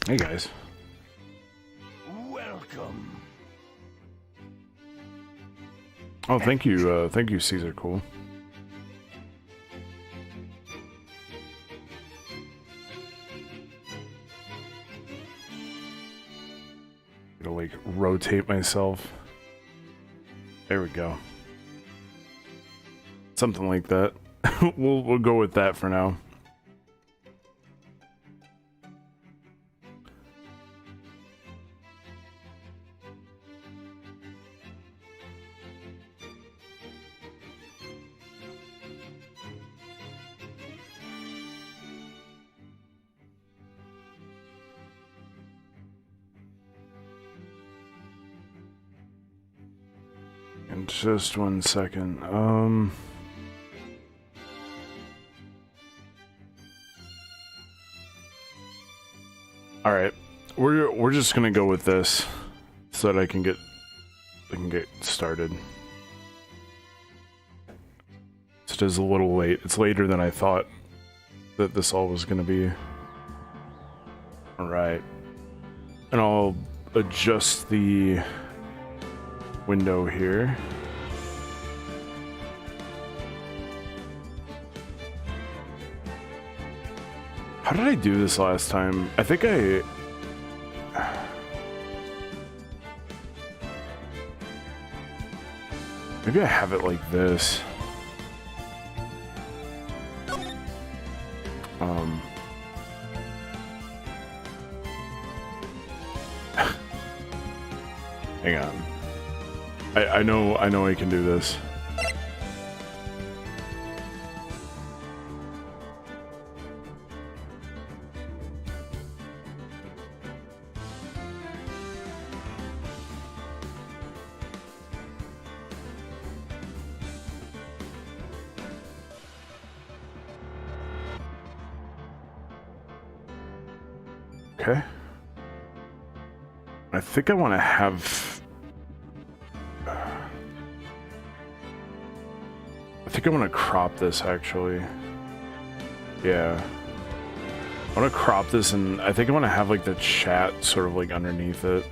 Hey guys. Welcome. Oh, thank you, Caesar. Cool. Gotta like rotate myself. There we go. Something like that. We'll go with that for now. In just 1 second. All right, we're just gonna go with this so that I can get started. It is a little late. It's later than I thought that this all was gonna be. All right, and I'll adjust the window here. How did I do this last time? I think maybe I have it like this. Hang on. I know I can do this. Okay. I think I want to have... I think I want to crop this, actually. Yeah. I want to crop this, and I think I want to have, like, the chat sort of, like, underneath it.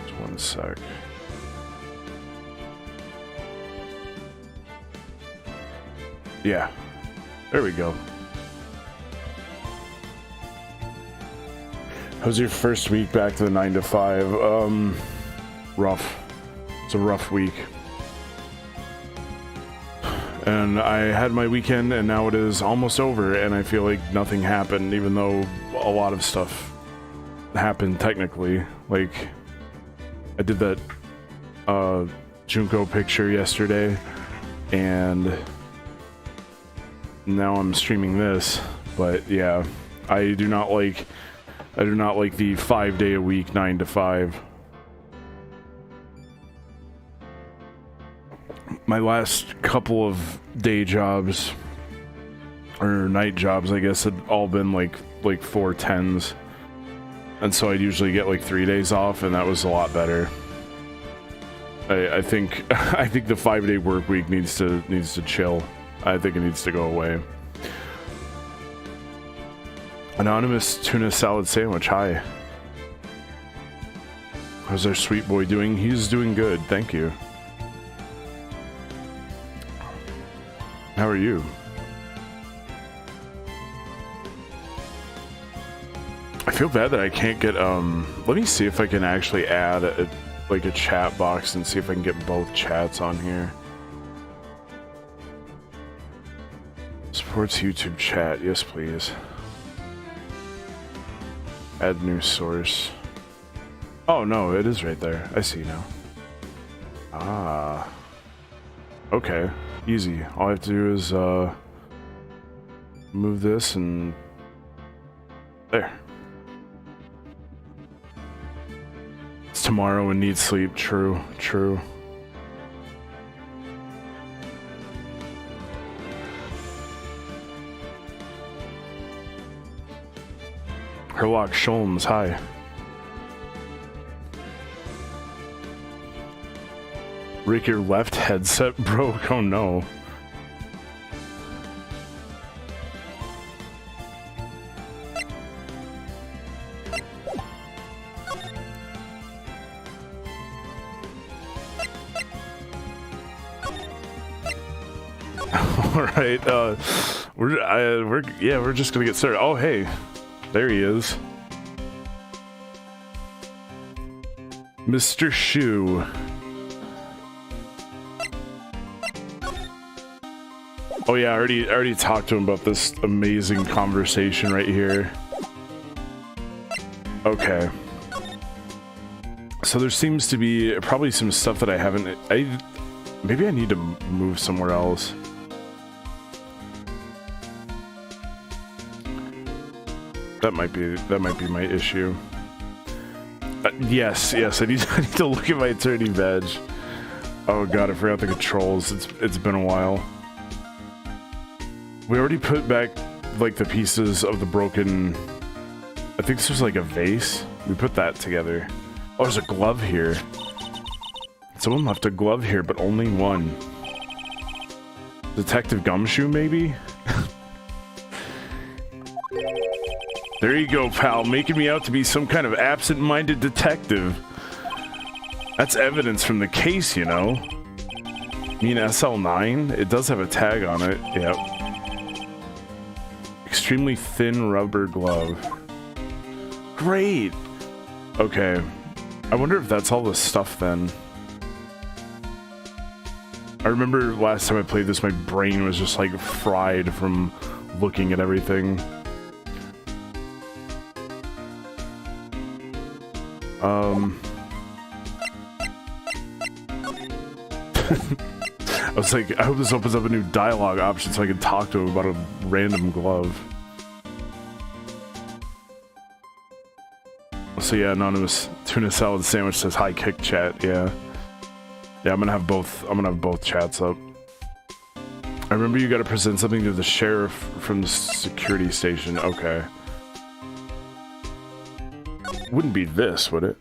Just 1 sec. Yeah. There we go. How's your first week back to the 9 to 5? Rough. It's a rough week. And I had my weekend, and now it is almost over, and I feel like nothing happened, even though a lot of stuff happened technically. Like, I did that Junko picture yesterday, and now I'm streaming this. But yeah, I do not like the 5-day-a-week 9 to 5. My last couple of day jobs, or night jobs, I guess, had all been like 410s, and so I'd usually get like 3 days off, and that was a lot better. I think the 5-day work week needs to chill. I think it needs to go away. Anonymous tuna salad sandwich, hi. How's our sweet boy doing? He's doing good, thank you. How are you? I feel bad that I can't get, let me see if I can actually add a chat box and see if I can get both chats on here. Supports YouTube chat, yes please. Add new source. Oh no, it is right there. I see now. Ah. Okay, easy. All I have to do is move this and there. It's tomorrow and need sleep. True, true. Herlock Sholmes, hi. Rick, your left headset broke? Oh no. All right, we're just gonna get started. Oh, hey, there he is, Mr. Shoe. Oh yeah, I already talked to him about this amazing conversation right here. Okay. So there seems to be probably some stuff that I haven't. Maybe I need to move somewhere else. That might be my issue. Yes, I need to look at my attorney badge. Oh god, I forgot the controls. It's been a while. We already put back like the pieces of the broken. I think this was like a vase. We put that together. Oh, there's a glove here. Someone left a glove here, but only one. Detective Gumshoe, maybe? There you go, pal, making me out to be some kind of absent-minded detective. That's evidence from the case, you know. I mean, SL9? It does have a tag on it, yep. Extremely thin rubber glove. Great! Okay. I wonder if that's all the stuff then. I remember last time I played this, my brain was just like fried from looking at everything. I was like, I hope this opens up a new dialogue option so I can talk to him about a random glove. So yeah, anonymous tuna salad sandwich says hi, kick chat. Yeah, I'm gonna have both chats up. I remember you got to present something to the sheriff from the security station. Okay. Wouldn't be this, would it?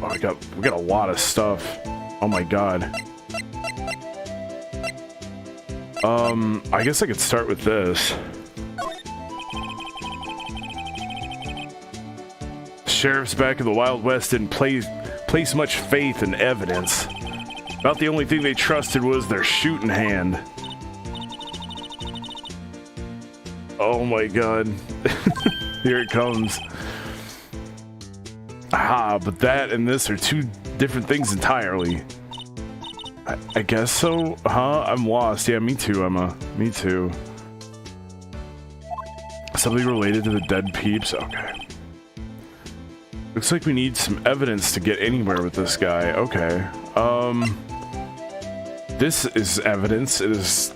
Oh, we got a lot of stuff. Oh my god. I guess I could start with this. Sheriff's back in the Wild West didn't place much faith in evidence. About the only thing they trusted was their shooting hand. Oh my god. Here it comes. Ah, but that and this are two different things entirely. I guess so? Huh? I'm lost. Yeah, me too, Emma. Me too. Something related to the dead peeps? Okay. Looks like we need some evidence to get anywhere with this guy. Okay. This is evidence. It is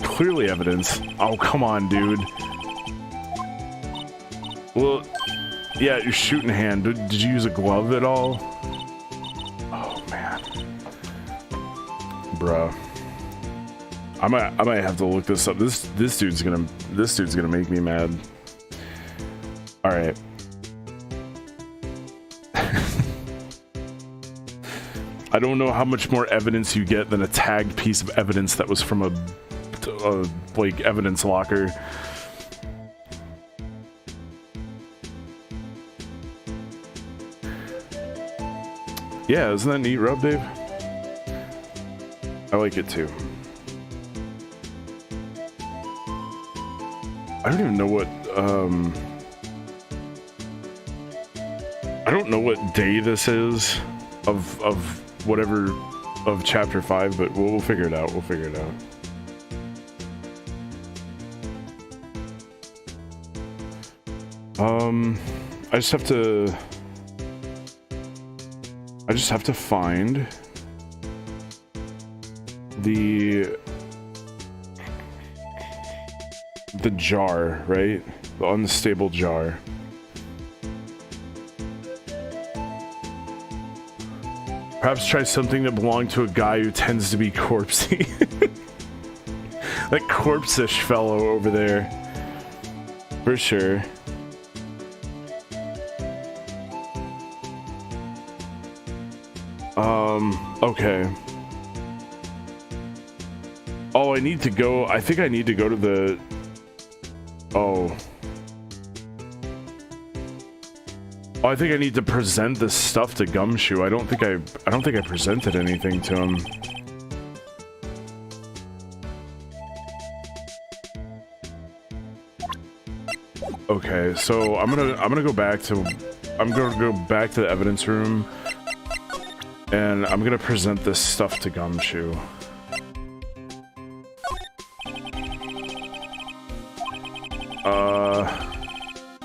clearly evidence. Oh, come on, dude. Well, yeah, your shooting hand. Did you use a glove at all? Oh, man. Bruh. I might have to look this up. This dude's gonna make me mad. All right. I don't know how much more evidence you get than a tagged piece of evidence that was from a like evidence locker. Yeah, isn't that neat, Rob Dave? I like it too. I don't even know what I don't know what day this is of whatever of chapter 5, but we'll figure it out. We'll figure it out. I just have to find the jar, right? The unstable jar. Perhaps try something that belonged to a guy who tends to be corpsey. That corpse-ish fellow over there. For sure. Okay. Oh, I need to go. I think I need to go to the... Oh. Oh, I think I need to present this stuff to Gumshoe. I don't think I presented anything to him. Okay, so I'm gonna go back to the evidence room, and I'm gonna present this stuff to Gumshoe.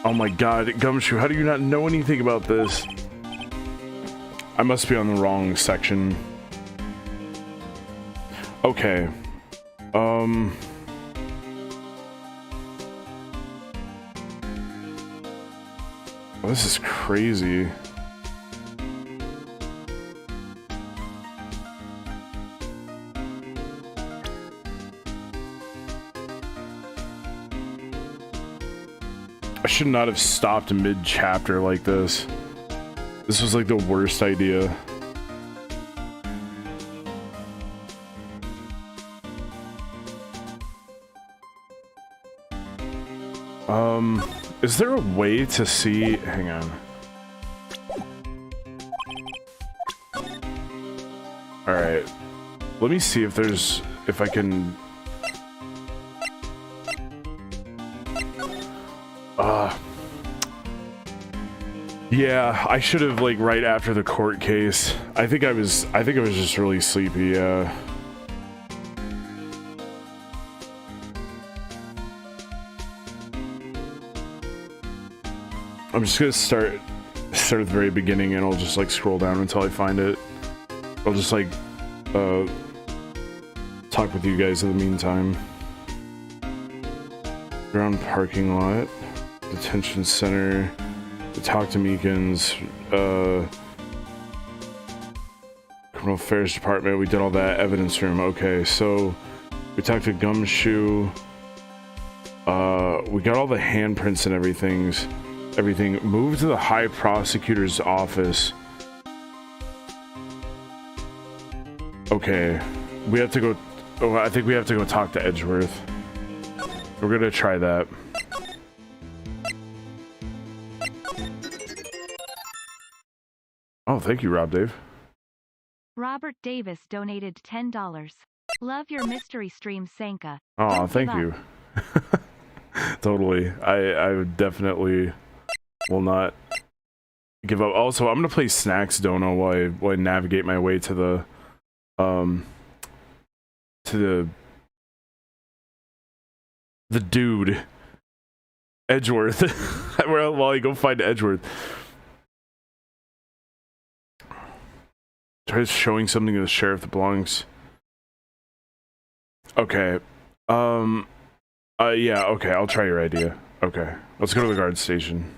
Oh my god, Gumshoe, how do you not know anything about this? I must be on the wrong section. Okay. Oh, this is crazy. I should not have stopped mid-chapter like this. This was like the worst idea. Is there a way to see? Hang on. Alright. Let me see if I can... Yeah, I should have, like, right after the court case. I think I was just really sleepy, yeah. I'm just gonna start at the very beginning, and I'll just like scroll down until I find it. I'll just like talk with you guys in the meantime. Ground parking lot, detention center, the talk to Meekins, criminal affairs department. We did all that. Evidence room. Okay, so we talked to Gumshoe. We got all the handprints and everything. Moved to the high prosecutor's office. Okay, we have to go. Oh, I think we have to go talk to Edgeworth. We're gonna try that. Oh, thank you, Rob Dave. Robert Davis donated $10. Love your mystery stream, Sanka. Oh, thank you. Totally. I would definitely will not give up. Also, I'm gonna play Snacks Dono while I navigate my way to the dude Edgeworth. While I go find Edgeworth. Try showing something to the sheriff that belongs. Okay. Yeah, okay, I'll try your idea. Okay. Let's go to the guard station.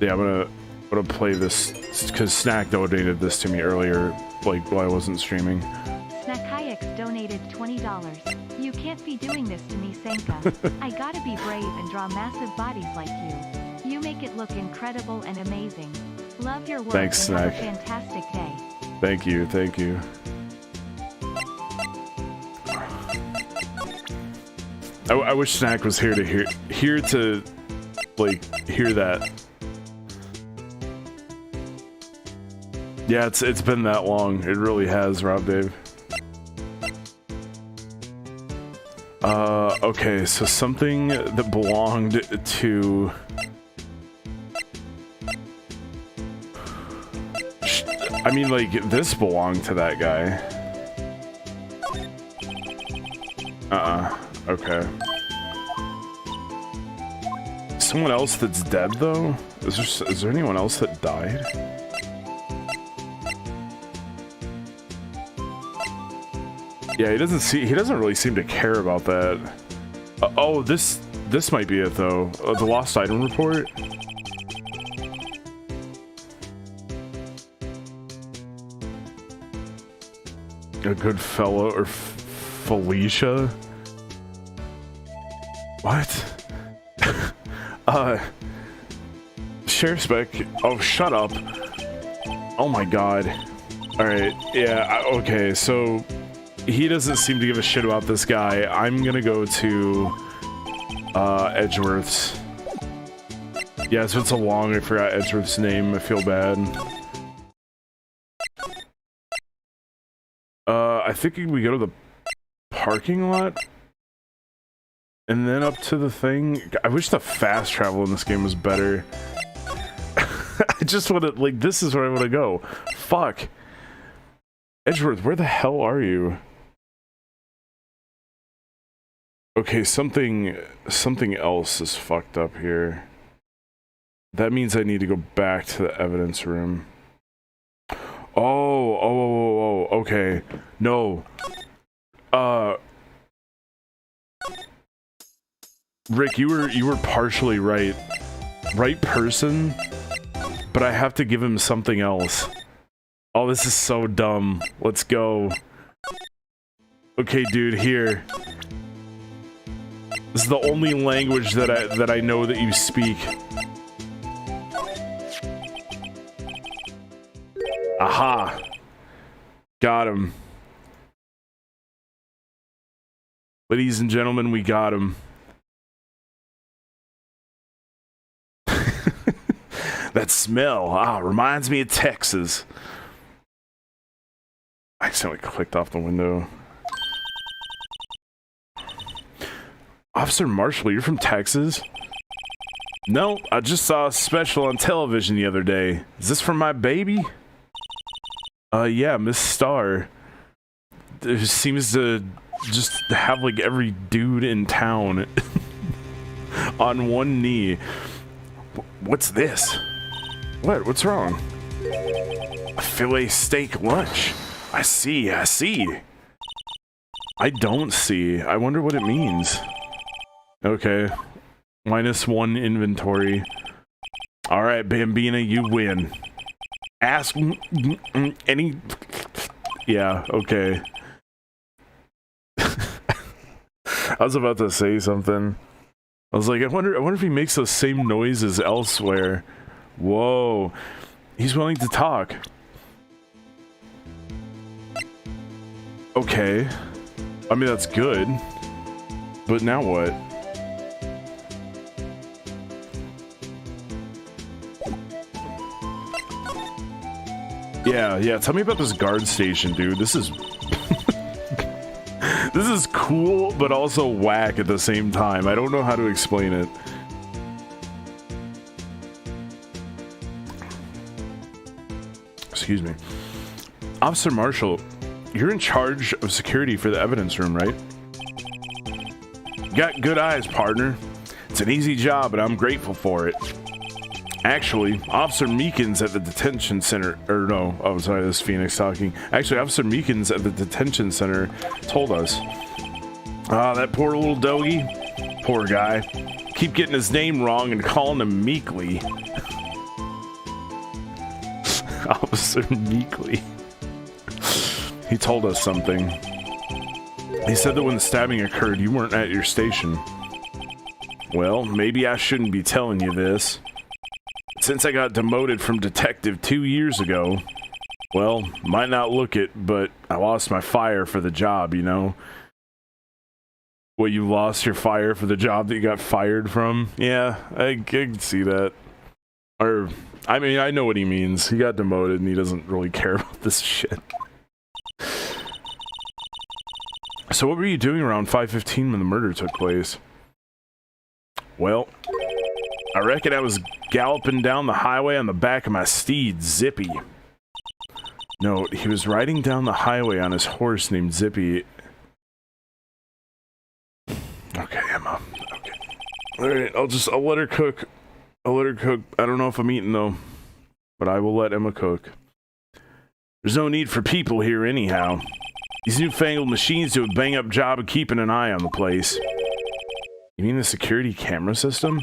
Yeah, I'm gonna play this because Snack donated this to me earlier, like while I wasn't streaming. Snack Hayek donated $20. You can't be doing this to me, Sanka. I gotta be brave and draw massive bodies like you. You make it look incredible and amazing. Love your work. Thanks, and Snack. Have a fantastic day. Thank you, thank you. I wish Snack was here to hear that. Yeah, it's been that long. It really has, Rob Dave. Okay, so something that belonged to... I mean, like, this belonged to that guy. Okay. Someone else that's dead, though? Is there anyone else that died? Yeah, he doesn't really seem to care about that. Oh, this might be it, though. The lost item report? A good fellow, or Felicia? What? Sheriff Spec. Oh, shut up. Oh my god. Alright, yeah, okay, so he doesn't seem to give a shit about this guy. I'm gonna go to Edgeworth's. Yeah, so it's a long, I forgot Edgeworth's name, I feel bad. I think we go to the parking lot? And then up to the thing. I wish the fast travel in this game was better. I just want to, like, this is where I want to go. Fuck. Edgeworth, where the hell are you? Okay, something else is fucked up here. That means I need to go back to the evidence room. Oh, okay. No. Rick, you were partially right. Right person, but I have to give him something else. Oh, this is so dumb. Let's go. Okay, dude, here. This is the only language that I know that you speak. Aha. Got him. Ladies and gentlemen, we got him. That smell, reminds me of Texas. I accidentally clicked off the window. Officer Marshall, you're from Texas? No, I just saw a special on television the other day. Is this from my baby? Yeah, Miss Starr. It seems to just have like every dude in town on one knee. What's this? What? What's wrong? A filet steak lunch. I see. I don't see. I wonder what it means. Okay. -1 inventory. Alright, Bambina, you win. Ask any... Yeah, okay. I was about to say something. I was like, I wonder if he makes those same noises elsewhere. Whoa. He's willing to talk. Okay. I mean, that's good. But now what? Yeah, tell me about this guard station, dude. This is... This is cool, but also whack at the same time. I don't know how to explain it. Excuse me. Officer Marshall, you're in charge of security for the evidence room, right? Got good eyes, partner. It's an easy job, and I'm grateful for it. Actually, Officer Meekins at the detention center, or no, oh sorry, this is Phoenix talking. Actually, Officer Meekins at the detention center told us. That poor little doggy. Poor guy. Keep getting his name wrong and calling him Meekly. Officer Meekly. He told us something. He said that when the stabbing occurred, you weren't at your station. Well, maybe I shouldn't be telling you this. Since I got demoted from detective 2 years ago, well, might not look it, but I lost my fire for the job, you know? Well, you lost your fire for the job that you got fired from? Yeah, I can see that. Or, I mean, I know what he means. He got demoted and he doesn't really care about this shit. So what were you doing around 5:15 when the murder took place? Well, I reckon I was galloping down the highway on the back of my steed, Zippy. No, he was riding down the highway on his horse named Zippy. Okay, Emma. Okay. Alright, I'll let her cook. I'll let her cook. I don't know if I'm eating though. But I will let Emma cook. There's no need for people here anyhow. These newfangled machines do a bang-up job of keeping an eye on the place. You mean the security camera system?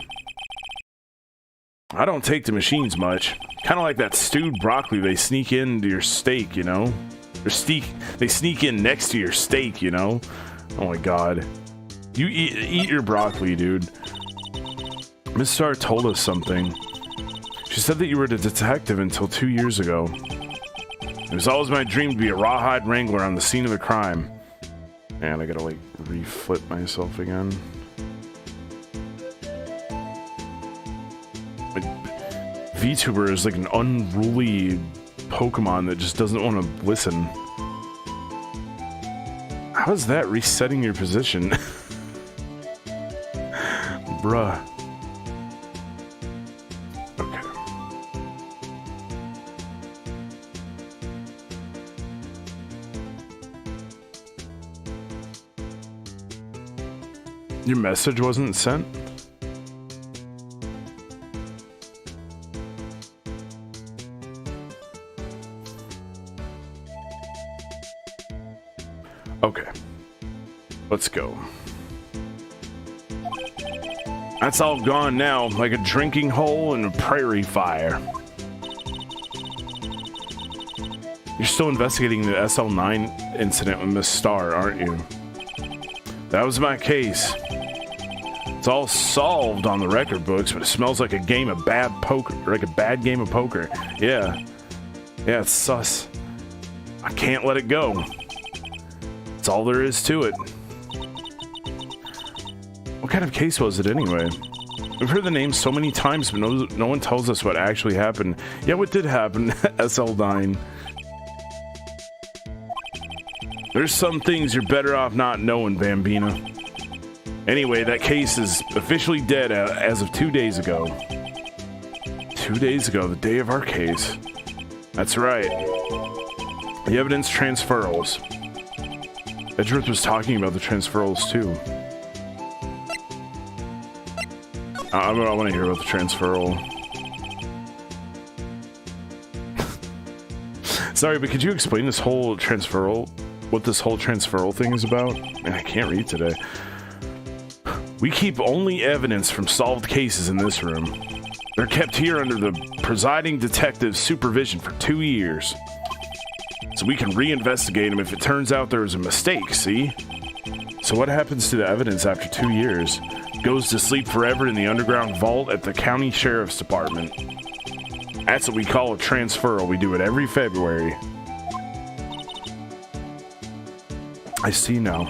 I don't take to machines much. Kind of like that stewed broccoli they sneak into your steak, you know? They sneak in next to your steak, you know? Oh my god. You eat your broccoli, dude. Miss Starr told us something. She said that you were a detective until 2 years ago. It was always my dream to be a rawhide wrangler on the scene of the crime. Man, I gotta like reflip myself again. VTuber is like an unruly Pokemon that just doesn't want to listen. How is that resetting your position? bruh. Okay. Your message wasn't sent? Okay. Let's go. That's all gone now, like a drinking hole in a prairie fire. You're still investigating the SL9 incident with Miss Starr, aren't you? That was my case. It's all solved on the record books, but it smells like a game of bad poker, like a bad game of poker. Yeah. Yeah, it's sus. I can't let it go. That's all there is to it. What kind of case was it anyway? We've heard the name so many times, but no one tells us what actually happened. Yeah, what did happen? SL9. There's some things you're better off not knowing, Bambina. Anyway, that case is officially dead as of 2 days ago. 2 days ago, the day of our case. That's right. The evidence transferals. Edgeworth was talking about the transferals too. I want to hear about the transferal. Sorry, but could you explain this whole transferal? What this whole transferal thing is about? Man, I can't read today. We keep only evidence from solved cases in this room. They're kept here under the presiding detective's supervision for 2 years. So we can reinvestigate them if it turns out there was a mistake, see? So what happens to the evidence after 2 years? Goes to sleep forever in the underground vault at the county sheriff's department. That's what we call a transferal. We do it every February. I see now.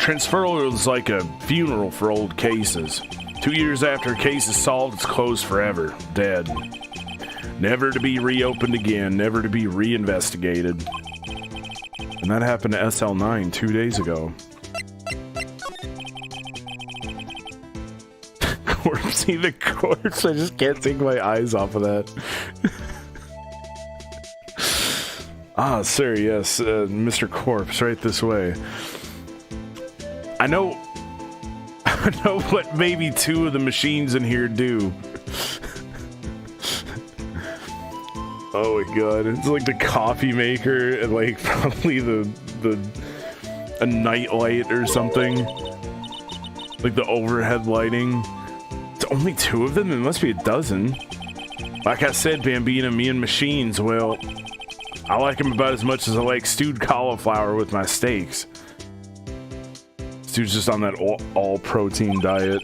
Transferal is like a funeral for old cases. 2 years after a case is solved, it's closed forever. Dead. Never to be reopened again. Never to be reinvestigated. And that happened to SL9 2 days ago. Corpsey the corpse. I just can't take my eyes off of that. Ah, sir, yes. Mr. Corpse, right this way. I know what maybe 2 of the machines in here do. Oh my god, it's like the coffee maker and like probably a night light or something. Like the overhead lighting. It's only 2 of them? There must be a dozen. Like I said, Bambina, me and machines, well, I like them about as much as I like stewed cauliflower with my steaks. Dude's just on that all protein diet.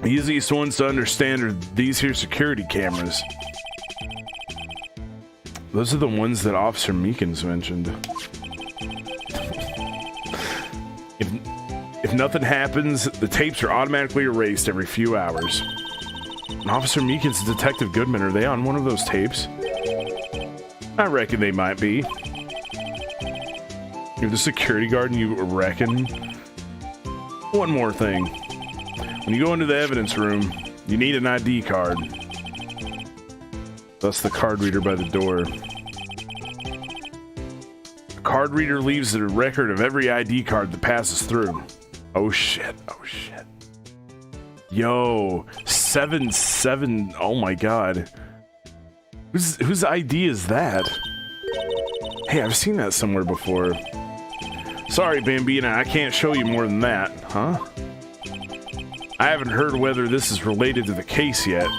The easiest ones to understand are these here security cameras. Those are the ones that Officer Meekins mentioned. If nothing happens, the tapes are automatically erased every few hours. And Officer Meekins and Detective Goodman, are they on one of those tapes? I reckon they might be. You're the security guard and you reckon? One more thing. When you go into the evidence room, you need an ID card. That's the card reader by the door. The card reader leaves a record of every ID card that passes through. Oh shit, oh shit. Yo, 7-7, oh my god. Whose ID is that? Hey, I've seen that somewhere before. Sorry, Bambina, I can't show you more than that, huh? I haven't heard whether this is related to the case yet.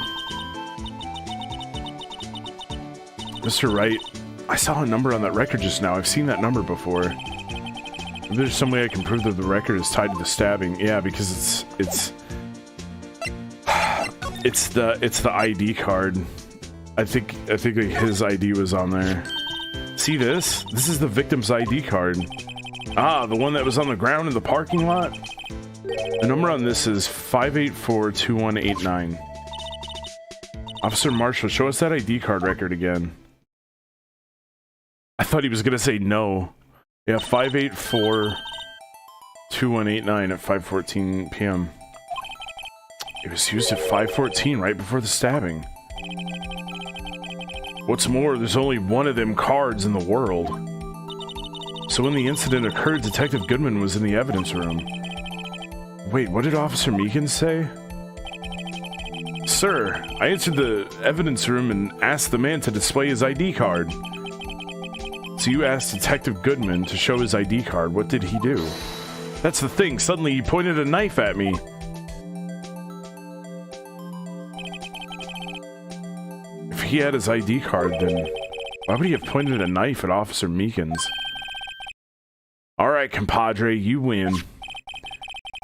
Mr. Wright, I saw a number on that record just now. I've seen that number before. Maybe there's some way I can prove that the record is tied to the stabbing. Yeah, because it's the ID card. I think like his ID was on there. See this? This is the victim's ID card. Ah, the one that was on the ground in the parking lot? The number on this is 584-2189. Officer Marshall, show us that ID card record again. I thought he was gonna say no. Yeah, 584 2189 at 5:14 p.m. It was used at 5:14, right before the stabbing. What's more, there's only one of them cards in the world. So when the incident occurred, Detective Goodman was in the evidence room. Wait, what did Officer Meekins say? Sir, I entered the evidence room and asked the man to display his ID card. So you asked Detective Goodman to show his ID card. What did he do? That's the thing. Suddenly he pointed a knife at me. If he had his ID card, then why would he have pointed a knife at Officer Meekins? Alright, compadre, you win.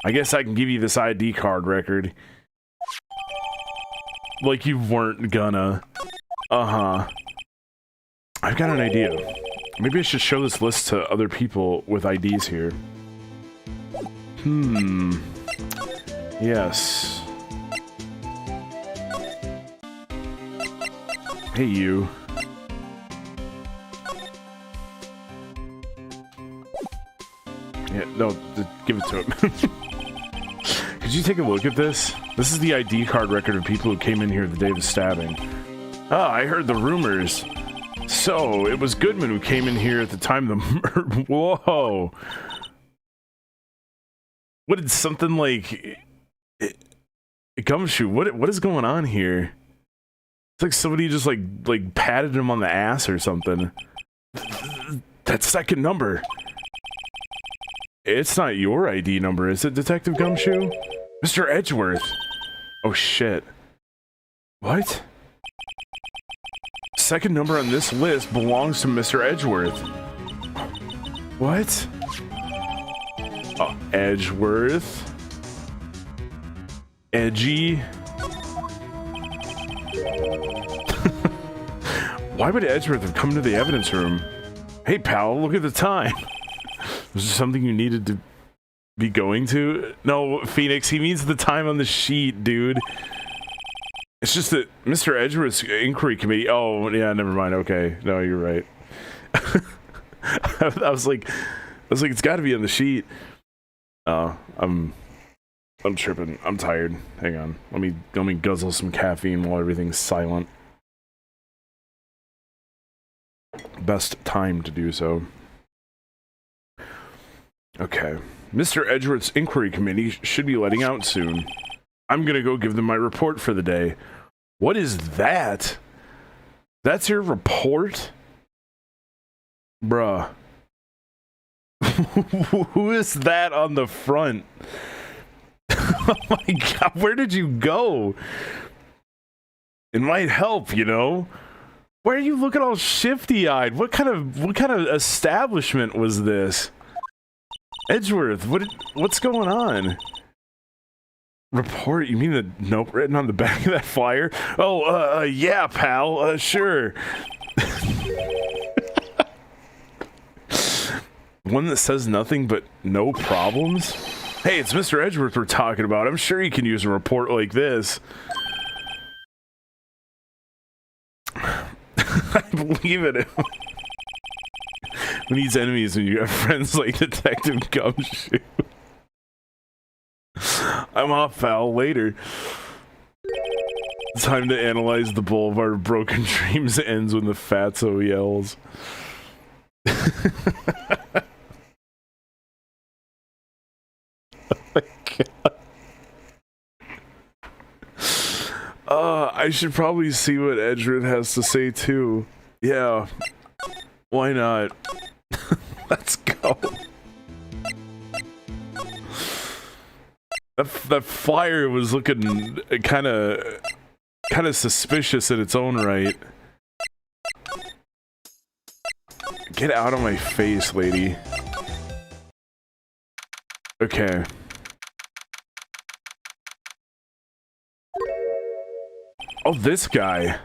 I guess I can give you this ID card record. Like you weren't gonna. Uh-huh. I've got an idea. Maybe I should show this list to other people with IDs here. Yes. Hey, you. Yeah, no, give it to him. Could you take a look at this? This is the ID card record of people who came in here the day of the stabbing. Oh, I heard the rumors. So, it was Goodman who came in here at the time of the murder. Whoa. What did something like... Gumshoe, what is going on here? It's like somebody just like patted him on the ass or something. That second number. It's not your ID number, is it, Detective Gumshoe? Mr. Edgeworth. Oh, shit. What? Second number on this list belongs to Mr. Edgeworth. What? Oh, Edgeworth. Edgy. Why would Edgeworth have come to the evidence room? Hey, pal, look at the time. Was there something you needed to be going to? No, Phoenix, he means the time on the sheet, dude. It's just that Mr. Edgeworth's inquiry committee... Oh, yeah, never mind. Okay. No, you're right. I was like, it's got to be on the sheet. I'm tripping. I'm tired. Hang on. Let me guzzle some caffeine while everything's silent. Best time to do so. Okay. Mr. Edgeworth's inquiry committee should be letting out soon. I'm gonna go give them my report for the day. What is that? That's your report? Bruh. Who is that on the front? Oh my god, where did you go? It might help, you know? Why are you looking all shifty-eyed? What kind of establishment was this? Edgeworth, what's going on? Report? You mean the note written on the back of that flyer? Oh, yeah, pal, sure. One that says nothing but no problems? Hey, it's Mr. Edgeworth we're talking about. I'm sure he can use a report like this. I believe it. Who needs enemies when you have friends like Detective Gumshoe? I'm off, pal. Later. Time to analyze the Boulevard of Broken Dreams ends when the fatso yells. Oh my god. I should probably see what Edgeworth has to say too. Yeah. Why not? Let's go. That flyer was looking kind of suspicious in its own right. Get out of my face, lady. Okay. Oh, this guy.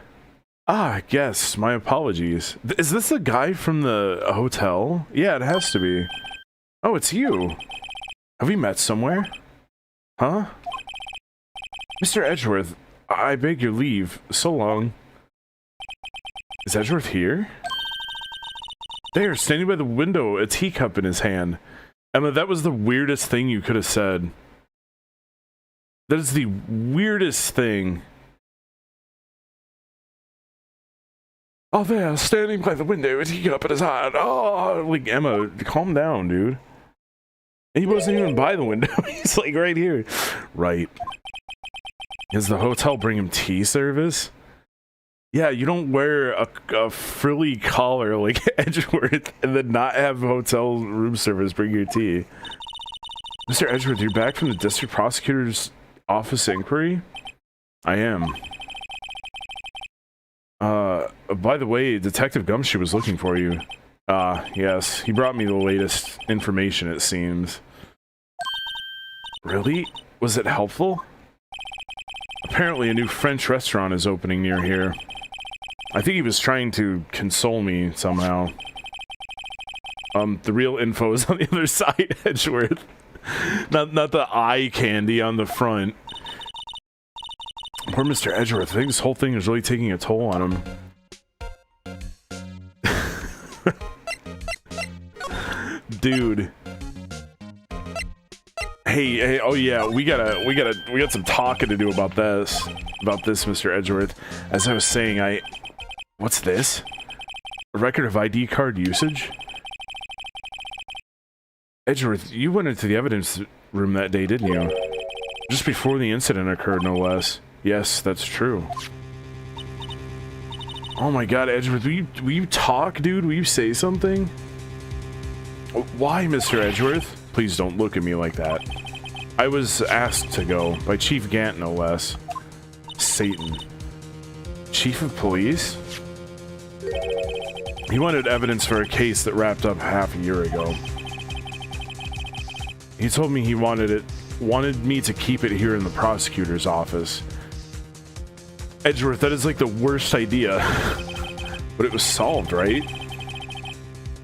Ah, I guess. My apologies. Is this the guy from the hotel? Yeah, it has to be. Oh, it's you. Have we met somewhere? Huh? Mr. Edgeworth, I beg your leave. So long. Is Edgeworth here? There, standing by the window, a teacup in his hand. Emma, that was the weirdest thing you could have said. That is the weirdest thing. Oh, there, standing by the window, with he up at his hand. Oh, like, Emma, calm down, dude. And he wasn't even by the window. He's like right here. Right. Does the hotel bring him tea service? Yeah, you don't wear a frilly collar like Edgeworth and then not have hotel room service bring your tea. Mr. Edgeworth, you're back from the district prosecutor's office inquiry? I am. By the way, Detective Gumshoe was looking for you. Yes. He brought me the latest information, it seems. Really? Was it helpful? Apparently a new French restaurant is opening near here. I think he was trying to console me somehow. The real info is on the other side, Edgeworth. Not the eye candy on the front. Poor Mr. Edgeworth, I think this whole thing is really taking a toll on him. Dude. Hey, oh yeah, we got some talking to do about this, Mr. Edgeworth. As I was saying, what's this? A record of ID card usage? Edgeworth, you went into the evidence room that day, didn't you? Just before the incident occurred, no less. Yes, that's true. Oh my god, Edgeworth, will you talk, dude? Will you say something? Why, Mr. Edgeworth? Please don't look at me like that. I was asked to go, by Chief Gant, no less. Satan. Chief of Police? He wanted evidence for a case that wrapped up half a year ago. He told me he wanted me to keep it here in the prosecutor's office. Edgeworth, that is like the worst idea. But it was solved, right?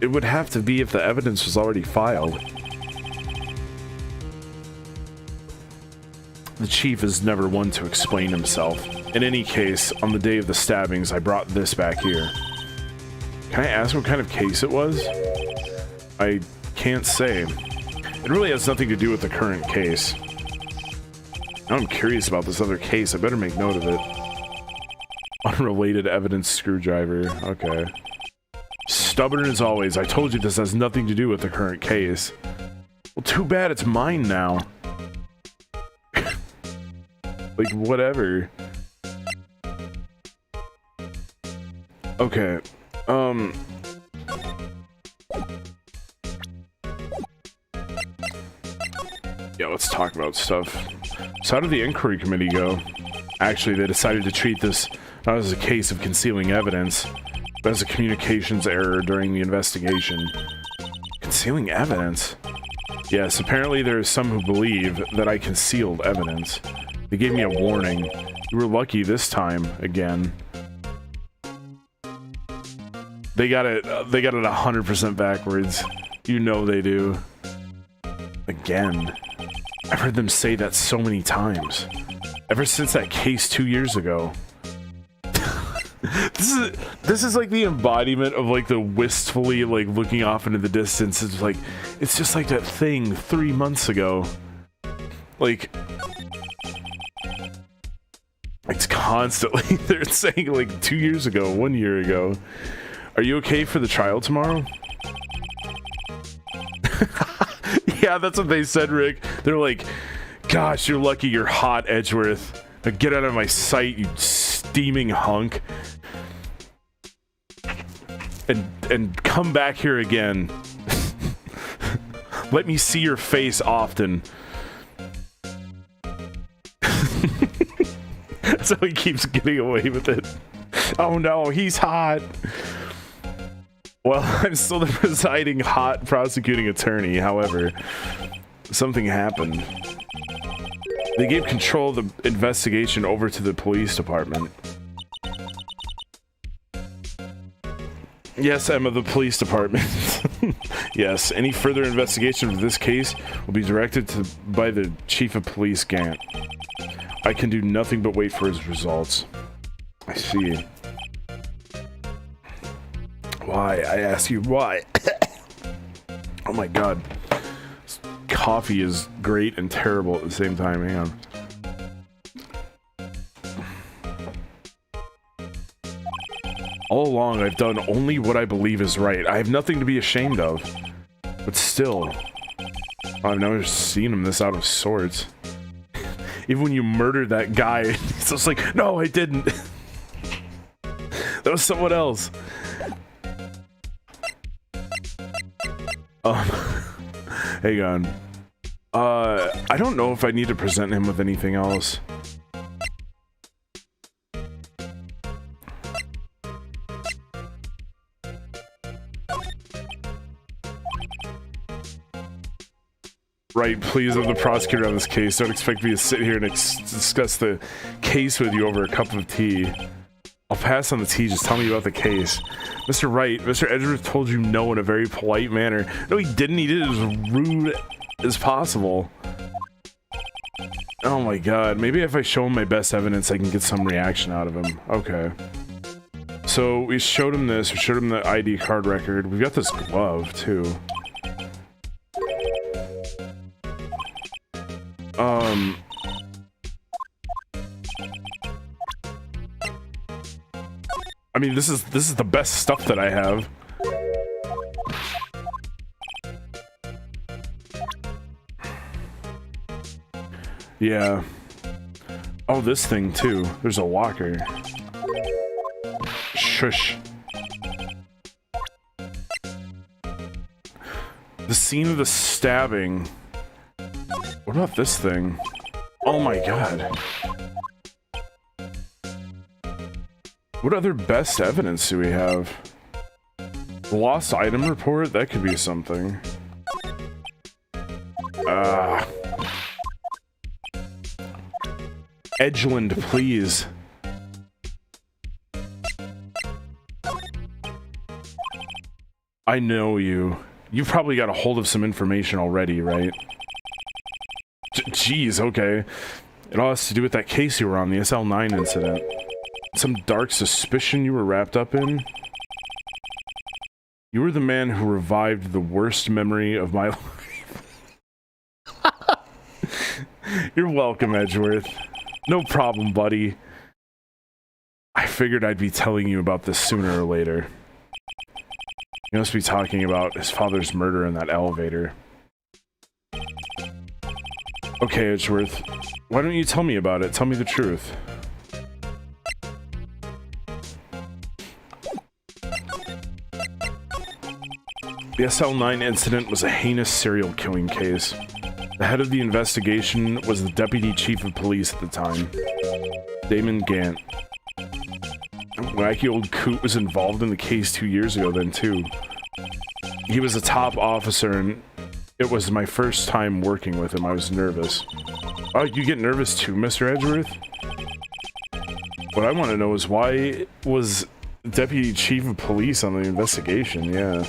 It would have to be if the evidence was already filed. The chief is never one to explain himself. In any case, on the day of the stabbings, I brought this back here. Can I ask what kind of case it was? I can't say. It really has nothing to do with the current case. Now I'm curious about this other case. I better make note of it. Unrelated evidence screwdriver. Okay. Stubborn as always. I told you this has nothing to do with the current case. Well, too bad it's mine now. Like, whatever. Okay. Yeah, let's talk about stuff. So how did the inquiry committee go? Actually, they decided to treat this not as a case of concealing evidence, but as a communications error during the investigation. Concealing evidence? Yes, apparently there are some who believe that I concealed evidence. They gave me a warning. You were lucky this time, again. They got it 100% backwards. You know they do. Again. I've heard them say that so many times. Ever since that case 2 years ago. This is like the embodiment of like the wistfully like looking off into the distance. It's like, it's just like that thing 3 months ago. Like, it's constantly, they're saying like 2 years ago, 1 year ago. Are you okay for the trial tomorrow? Yeah, that's what they said, Rick. They're like, gosh, you're lucky you're hot, Edgeworth. Now get out of my sight, you steaming hunk. And come back here again. Let me see your face often. That's how he keeps getting away with it. Oh no, he's hot. Well, I'm still the presiding hot prosecuting attorney. However, something happened. They gave control of the investigation over to the police department. Yes, Emma, the police department. Yes, any further investigation of this case will be directed by the chief of police, Gant. I can do nothing but wait for his results. I see. Why? I ask you why. Oh my god. coffee is great and terrible at the same time. Hang on. All along, I've done only what I believe is right. I have nothing to be ashamed of. But still, I've never seen him this out of sorts. Even when you murdered that guy, it's just like, no, I didn't. That was someone else. Hang on. I don't know if I need to present him with anything else. Right, please, I'm the prosecutor on this case. Don't expect me to sit here and discuss the case with you over a cup of tea. I'll pass on the tea, just tell me about the case. Mr. Wright, Mr. Edgeworth told you no in a very polite manner. No, he didn't. He did it as rude as possible. Oh my god. Maybe if I show him my best evidence, I can get some reaction out of him. Okay. So, we showed him this. We showed him the ID card record. We've got this glove, too. I mean, this is the best stuff that I have. Yeah. Oh, this thing too. There's a locker. Shush. The scene of the stabbing. What about this thing? Oh my god. What other best evidence do we have? The lost item report? That could be something. Edgeland, please. I know you. You've probably got a hold of some information already, right? Jeez, okay. It all has to do with that case you were on, the SL9 incident. Some dark suspicion you were wrapped up in? You were the man who revived the worst memory of my life. You're welcome, Edgeworth. No problem, buddy. I figured I'd be telling you about this sooner or later. You must be talking about his father's murder in that elevator. Okay, Edgeworth. Why don't you tell me about it? Tell me the truth. The SL9 incident was a heinous serial killing case. The head of the investigation was the deputy chief of police at the time, Damon Gant. Wacky old coot was involved in the case 2 years ago then too. He was a top officer and it was my first time working with him. I was nervous. Oh, you get nervous too, Mr. Edgeworth? What I want to know is why was deputy chief of police on the investigation? Yeah.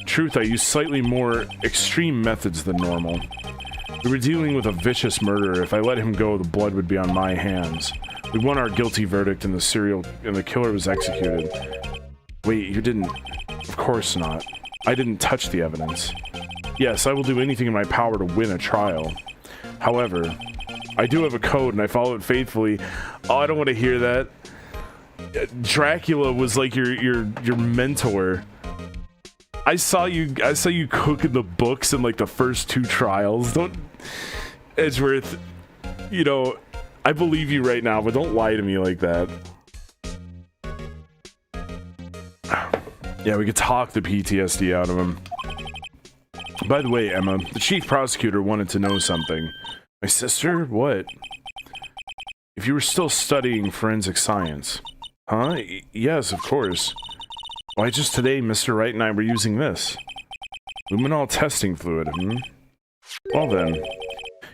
Truth, I used slightly more extreme methods than normal. We were dealing with a vicious murderer. If I let him go, the blood would be on my hands. We won our guilty verdict and the killer was executed. Wait, you didn't... Of course not. I didn't touch the evidence. Yes, I will do anything in my power to win a trial. However, I do have a code and I follow it faithfully. Oh, I don't want to hear that. Dracula was like your mentor. I saw you cook in the books in like the first 2 trials. Don't, Edgeworth, you know, I believe you right now, but don't lie to me like that. Yeah, we could talk the PTSD out of him. By the way, Emma, the chief prosecutor wanted to know something. My sister? What? If you were still studying forensic science. Huh? Yes, of course. Why, just today, Mr. Wright and I were using this. Luminol testing fluid, Well then,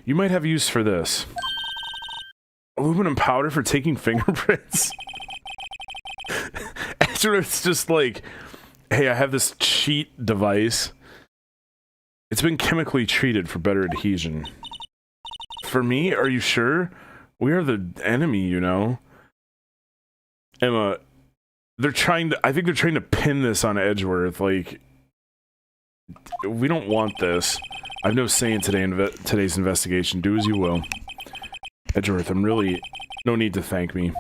you might have use for this. Aluminum powder for taking fingerprints? It's just like, hey, I have this cheat device. It's been chemically treated for better adhesion. For me? Are you sure? We are the enemy, you know? Emma... I think they're trying to pin this on Edgeworth, like, We don't want this. I have no say in today's investigation. Do as you will. Edgeworth, I'm really... No need to thank me.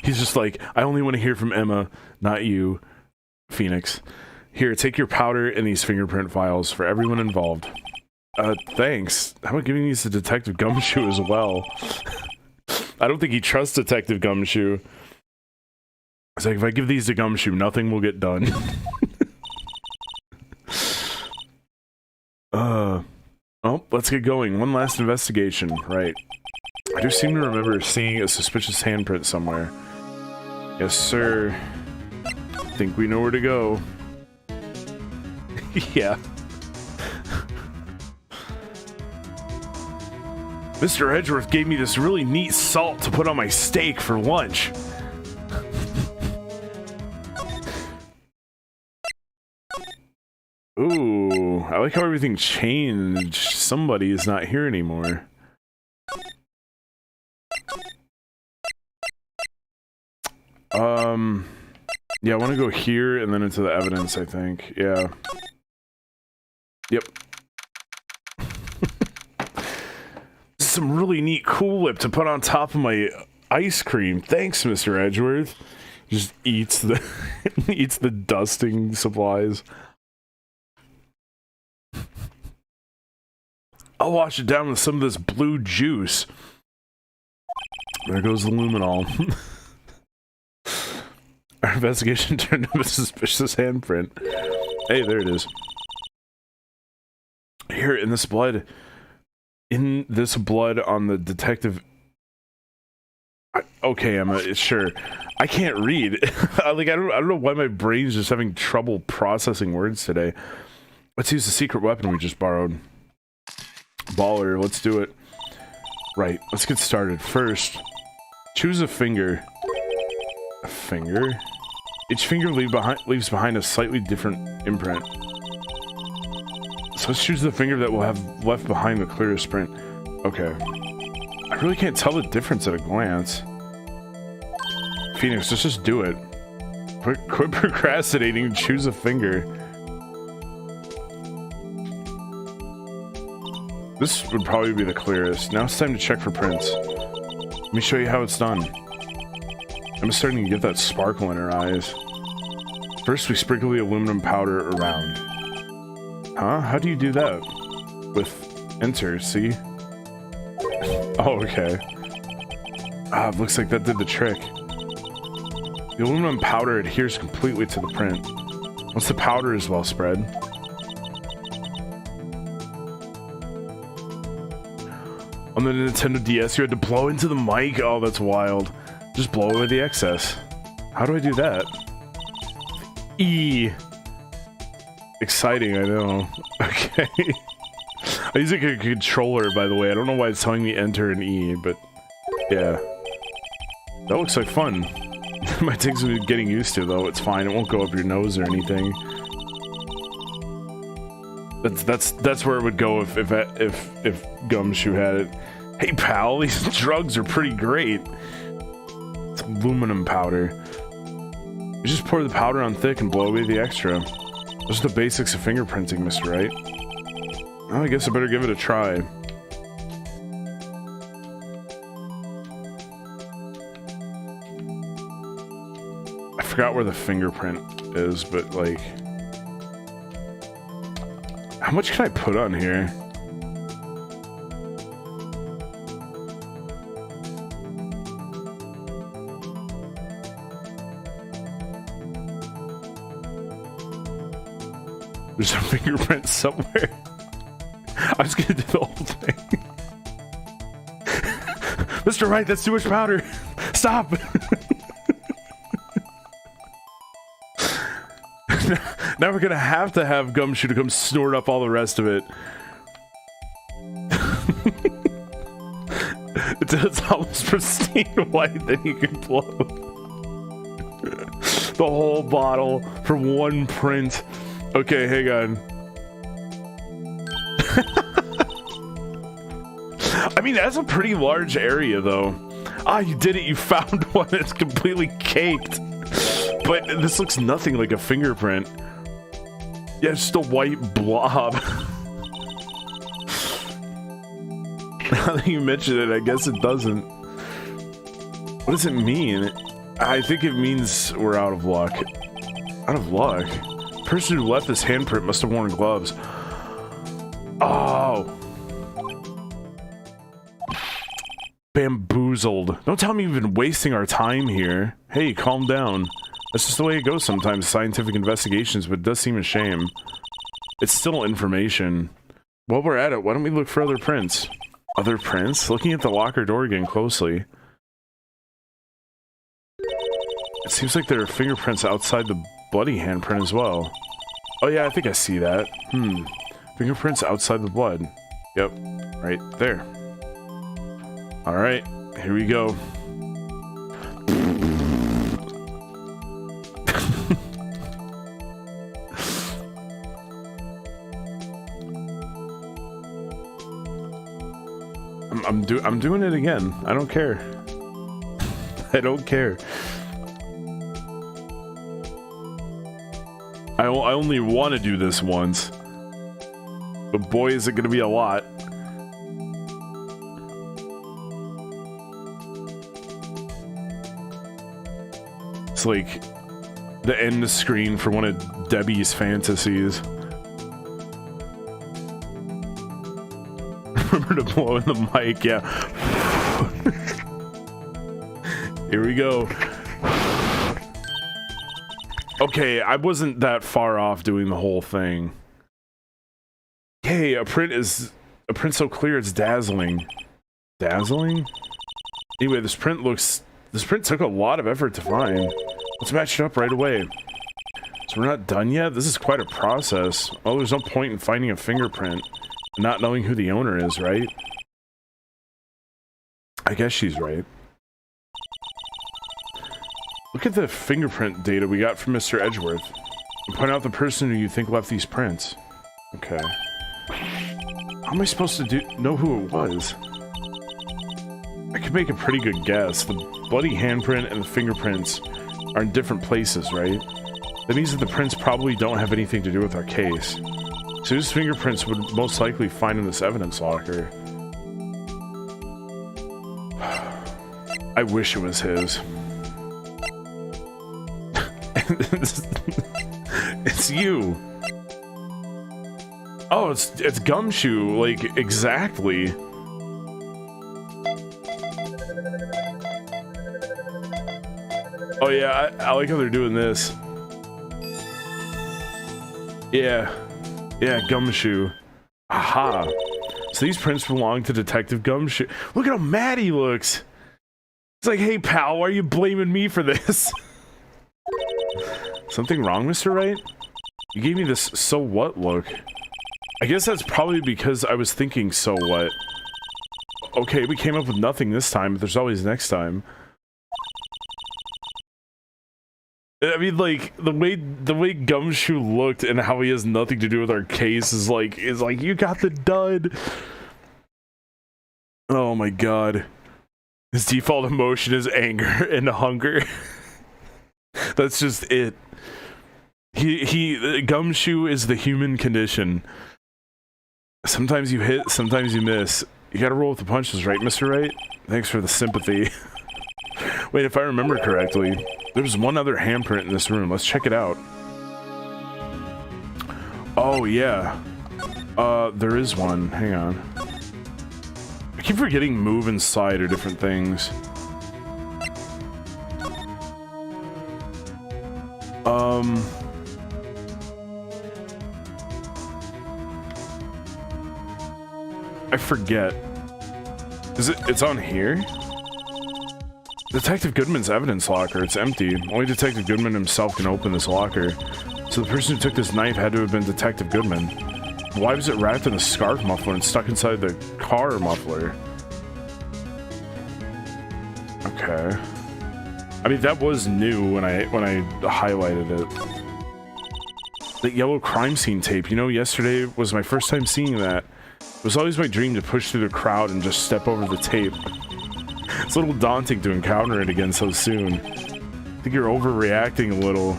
He's just like, I only want to hear from Emma, not you, Phoenix. Here, take your powder and these fingerprint files for everyone involved. Thanks. How about giving these to Detective Gumshoe as well? I don't think he trusts Detective Gumshoe. It's like, if I give these to Gumshoe, nothing will get done. Oh, let's get going. One last investigation. Right. I do seem to remember seeing a suspicious handprint somewhere. Yes, sir. Think we know where to go. Yeah. Mr. Edgeworth gave me this really neat salt to put on my steak for lunch. Ooh, I like how everything changed. Somebody is not here anymore. Yeah, I want to go here and then into the evidence, I think. Yeah. Yep. Some really neat Cool Whip to put on top of my ice cream. Thanks, Mr. Edgeworth. Just eats the eats the dusting supplies. I'll wash it down with some of this blue juice. There goes the luminol. Our investigation turned up a suspicious handprint. Hey, there it is. Here, in this blood on the detective... Okay, Emma, sure. I can't read. Like, I don't know why my brain's just having trouble processing words today. Let's use the secret weapon we just borrowed. Baller, let's do it. Right, let's get started. First, choose a finger. A finger? Each finger leaves behind a slightly different imprint. So let's choose the finger that will have left behind the clearest print. Okay. I really can't tell the difference at a glance. Phoenix, let's just do it. Quit procrastinating and choose a finger. This would probably be the clearest. Now it's time to check for prints. Let me show you how it's done. I'm starting to get that sparkle in her eyes. First, we sprinkle the aluminum powder around. Huh? How do you do that? With enter, see? Oh, okay. Ah, it looks like that did the trick. The aluminum powder adheres completely to the print. Once the powder is well spread, on the Nintendo DS, you had to blow into the mic? Oh, that's wild. Just blow away the excess. How do I do that? E. Exciting, I know. Okay. I use like a controller, by the way. I don't know why it's telling me enter and E, but yeah. That looks like fun. It might take some getting used to, though. It's fine. It won't go up your nose or anything. That's where it would go if Gumshoe had it. Hey pal, these drugs are pretty great. It's aluminum powder. You just pour the powder on thick and blow away the extra. Those are the basics of fingerprinting, Mr. Wright. Well, I guess I better give it a try. I forgot where the fingerprint is, but like... How much can I put on here? There's a fingerprint somewhere. I was gonna do the whole thing. Mr. Wright, that's too much powder. Stop. Now we're gonna have to have Gumshoe to come snort up all the rest of it. It's almost pristine white, then you can blow the whole bottle for one print. Okay, hang on. I mean, that's a pretty large area, though. Ah, you did it. You found one that's completely caked. But this looks nothing like a fingerprint. Yeah, it's just a white blob. Now that you mention it, I guess it doesn't. What does it mean? I think it means we're out of luck. Out of luck? The person who left this handprint must have worn gloves. Oh. Bamboozled. Don't tell me you've been wasting our time here. Hey, calm down. That's just the way it goes sometimes, scientific investigations, but it does seem a shame. It's still information. While we're at it, why don't we look for other prints? Other prints? Looking at the locker door again closely. It seems like there are fingerprints outside the bloody handprint as well. Oh yeah, I think I see that. Fingerprints outside the blood. Yep, right there. Alright, here we go. I'm doing it again. I don't care. I don't care. I only want to do this once. But boy, is it going to be a lot. It's like the end screen for one of Debbie's fantasies. Remember to blow in the mic, yeah. Here we go. Okay, I wasn't that far off doing the whole thing. Hey, a print so clear it's dazzling. Dazzling? Anyway, this print took a lot of effort to find. Let's match it up right away. So we're not done yet? This is quite a process. Oh, there's no point in finding a fingerprint and not knowing who the owner is, right? I guess she's right. Look at the fingerprint data we got from Mr. Edgeworth. And point out the person who you think left these prints. Okay. How am I supposed to know who it was? I could make a pretty good guess. The bloody handprint and the fingerprints are in different places, right? That means that the prints probably don't have anything to do with our case. So whose fingerprints would most likely find in this evidence locker? I wish it was his. It's you. Oh, it's Gumshoe, like, exactly. Oh yeah, I like how they're doing this. Yeah. Yeah, Gumshoe. Aha. So these prints belong to Detective Gumshoe. Look at how mad he looks. It's like, hey pal, why are you blaming me for this? Something wrong, Mr. Wright? You gave me this so what look. I guess that's probably because I was thinking so what. Okay, we came up with nothing this time, but there's always next time. I mean, like, the way Gumshoe looked and how he has nothing to do with our case is like you got the dud. Oh my god. His default emotion is anger and hunger. That's just it. Gumshoe is the human condition. Sometimes you hit, sometimes you miss. You gotta roll with the punches, right, Mr. Wright? Thanks for the sympathy. Wait, if I remember correctly, there's one other handprint in this room. Let's check it out. Oh, yeah. There is one. Hang on. I keep forgetting move inside or different things. I forget. It's on here? Detective Goodman's evidence locker. It's empty. Only Detective Goodman himself can open this locker. So the person who took this knife had to have been Detective Goodman. Why was it wrapped in a scarf muffler and stuck inside the car muffler? Okay. I mean, that was new when I highlighted it. The yellow crime scene tape. You know, yesterday was my first time seeing that. It was always my dream to push through the crowd and just step over the tape. It's a little daunting to encounter it again so soon. I think you're overreacting a little.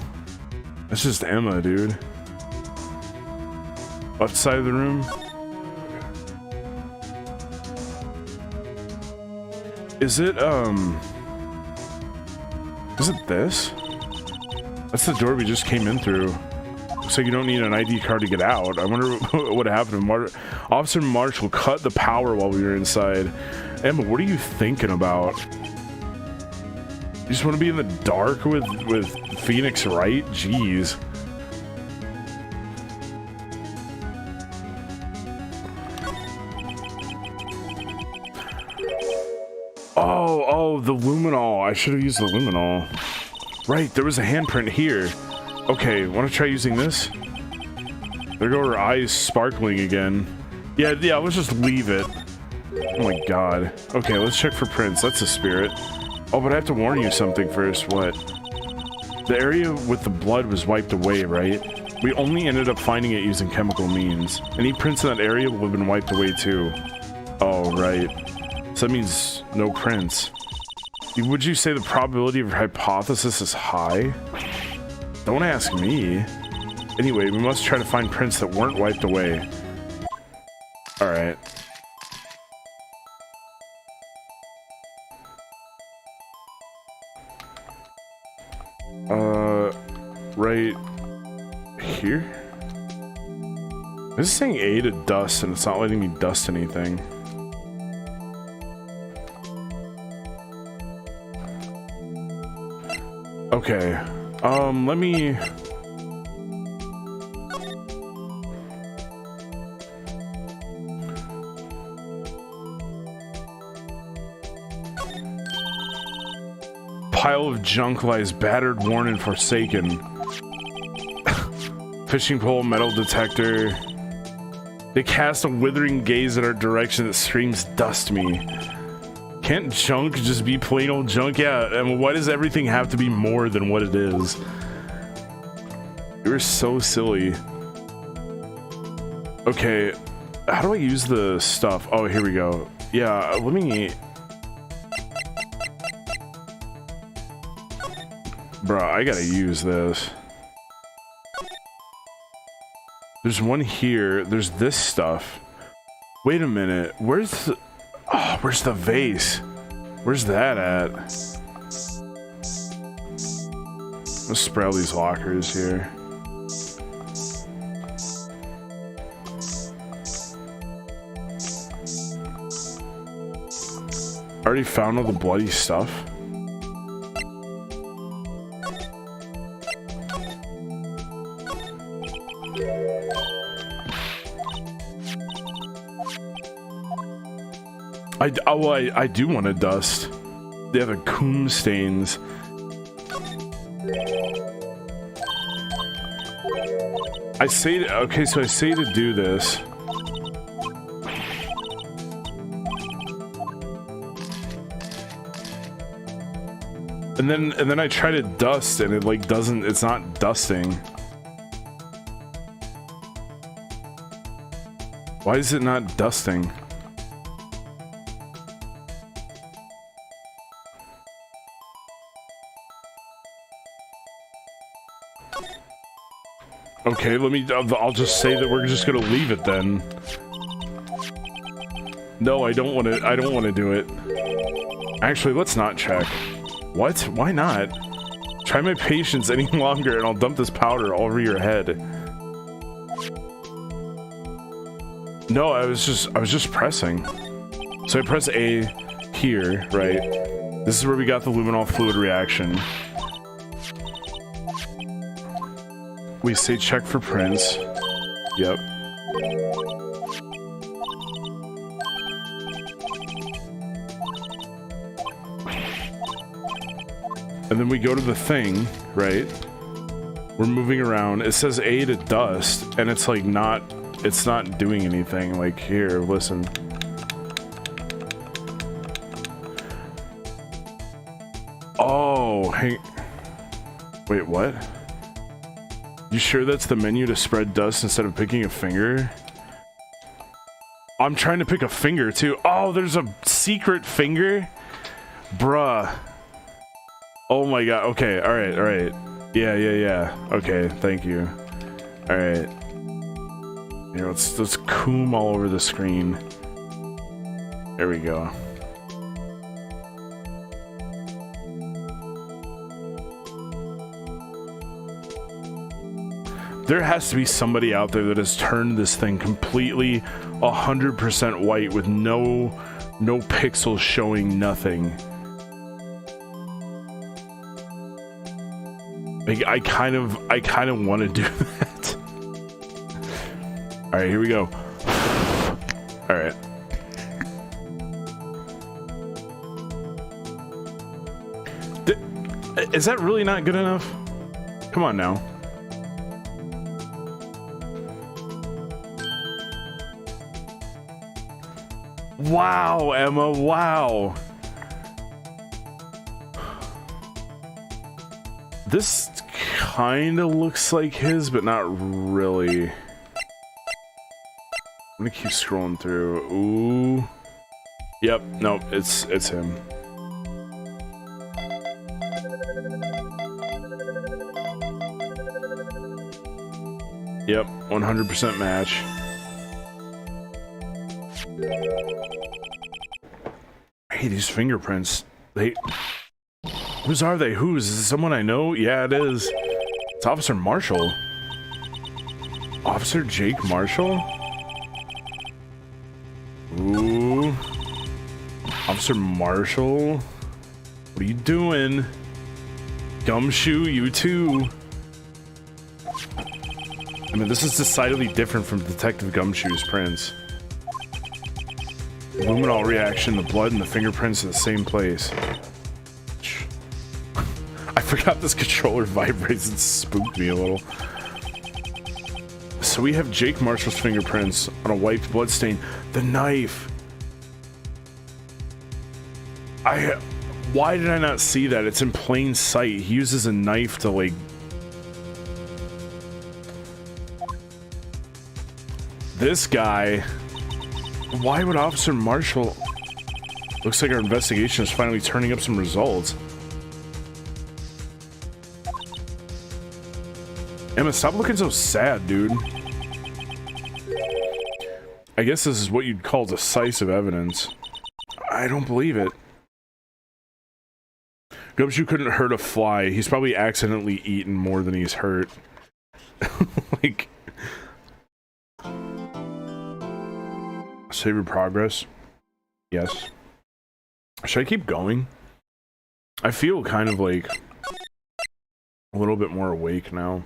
That's just Emma, dude. Left side of the room. Is it this? That's the door we just came in through. Looks like you don't need an ID card to get out. I wonder what happened. Officer Marsh will cut the power while we were inside. Emma, what are you thinking about? You just want to be in the dark with Phoenix, right? Jeez. Oh, the luminol. I should have used the luminol. Right, there was a handprint here. Okay, want to try using this? There go her eyes sparkling again. Yeah, let's just leave it. Oh my god. Okay, let's check for prints. That's a spirit. Oh, but I have to warn you something first. What? The area with the blood was wiped away, right? We only ended up finding it using chemical means. Any prints in that area will have been wiped away too. Oh, right. So that means no prints. Would you say the probability of your hypothesis is high? Don't ask me. Anyway, we must try to find prints that weren't wiped away. Alright. Right here? This is saying A to dust, and it's not letting me dust anything. Okay, let me... Pile of junk lies battered, worn, and forsaken. Fishing pole, metal detector. They cast a withering gaze in our direction that screams, "Dust me." Can't junk just be plain old junk? Yeah, and why does everything have to be more than what it is? You're so silly. Okay, how do I use the stuff? Oh, here we go. Yeah, let me... Bruh, I gotta use this. There's one here. There's this stuff. Wait a minute. Where's the... Oh, where's the vase? Where's that at? Let's spread these lockers here. Already found all the bloody stuff. I do want to dust. They have a coom stains. I say to, okay, so I say to do this. And then I try to dust and it like doesn't, it's not dusting. Why is it not dusting? Okay, I'll just say that we're just gonna leave it then. No, I don't want to do it. Actually, let's not check. What? Why not? Try my patience any longer and I'll dump this powder all over your head. No, I was just pressing. So I press A here, right? This is where we got the luminol fluid reaction. We say check for prints. Yep. And then we go to the thing, right? We're moving around. It says A to dust, and it's like it's not doing anything. Like here, listen. Oh, hey. Wait, what? You sure that's the menu to spread dust instead of picking a finger? I'm trying to pick a finger too. Oh, there's a secret finger? Bruh. Oh my god. Okay, alright. Yeah. Okay, thank you. Alright. Here, let's coom all over the screen. There we go. There has to be somebody out there that has turned this thing completely 100% white with no pixels showing, nothing. Like, I kind of want to do that. All right, here we go. All right. Is that really not good enough? Come on now. Wow, Emma, wow. This kind of looks like his, but not really. I'm gonna keep scrolling through. Ooh. Yep, nope, it's him. Yep, 100% match. Hey, these fingerprints, whose are they? Whose? Is it someone I know? Yeah, it is. It's Officer Marshall. Officer Jake Marshall? Ooh. Officer Marshall? What are you doing? Gumshoe, you too. I mean, this is decidedly different from Detective Gumshoe's prints. Luminol reaction, the blood and the fingerprints in the same place. I forgot this controller vibrates and spooked me a little. So we have Jake Marshall's fingerprints on a wiped bloodstain. The knife. Why did I not see that? It's in plain sight. He uses a knife to, like... This guy... Why would Officer Marshall... Looks like our investigation is finally turning up some results. Emma, stop looking so sad, dude. I guess this is what you'd call decisive evidence. I don't believe it. Gumshoe couldn't hurt a fly. He's probably accidentally eaten more than he's hurt. Like... Save your progress. Yes. Should I keep going? I feel kind of like a little bit more awake now.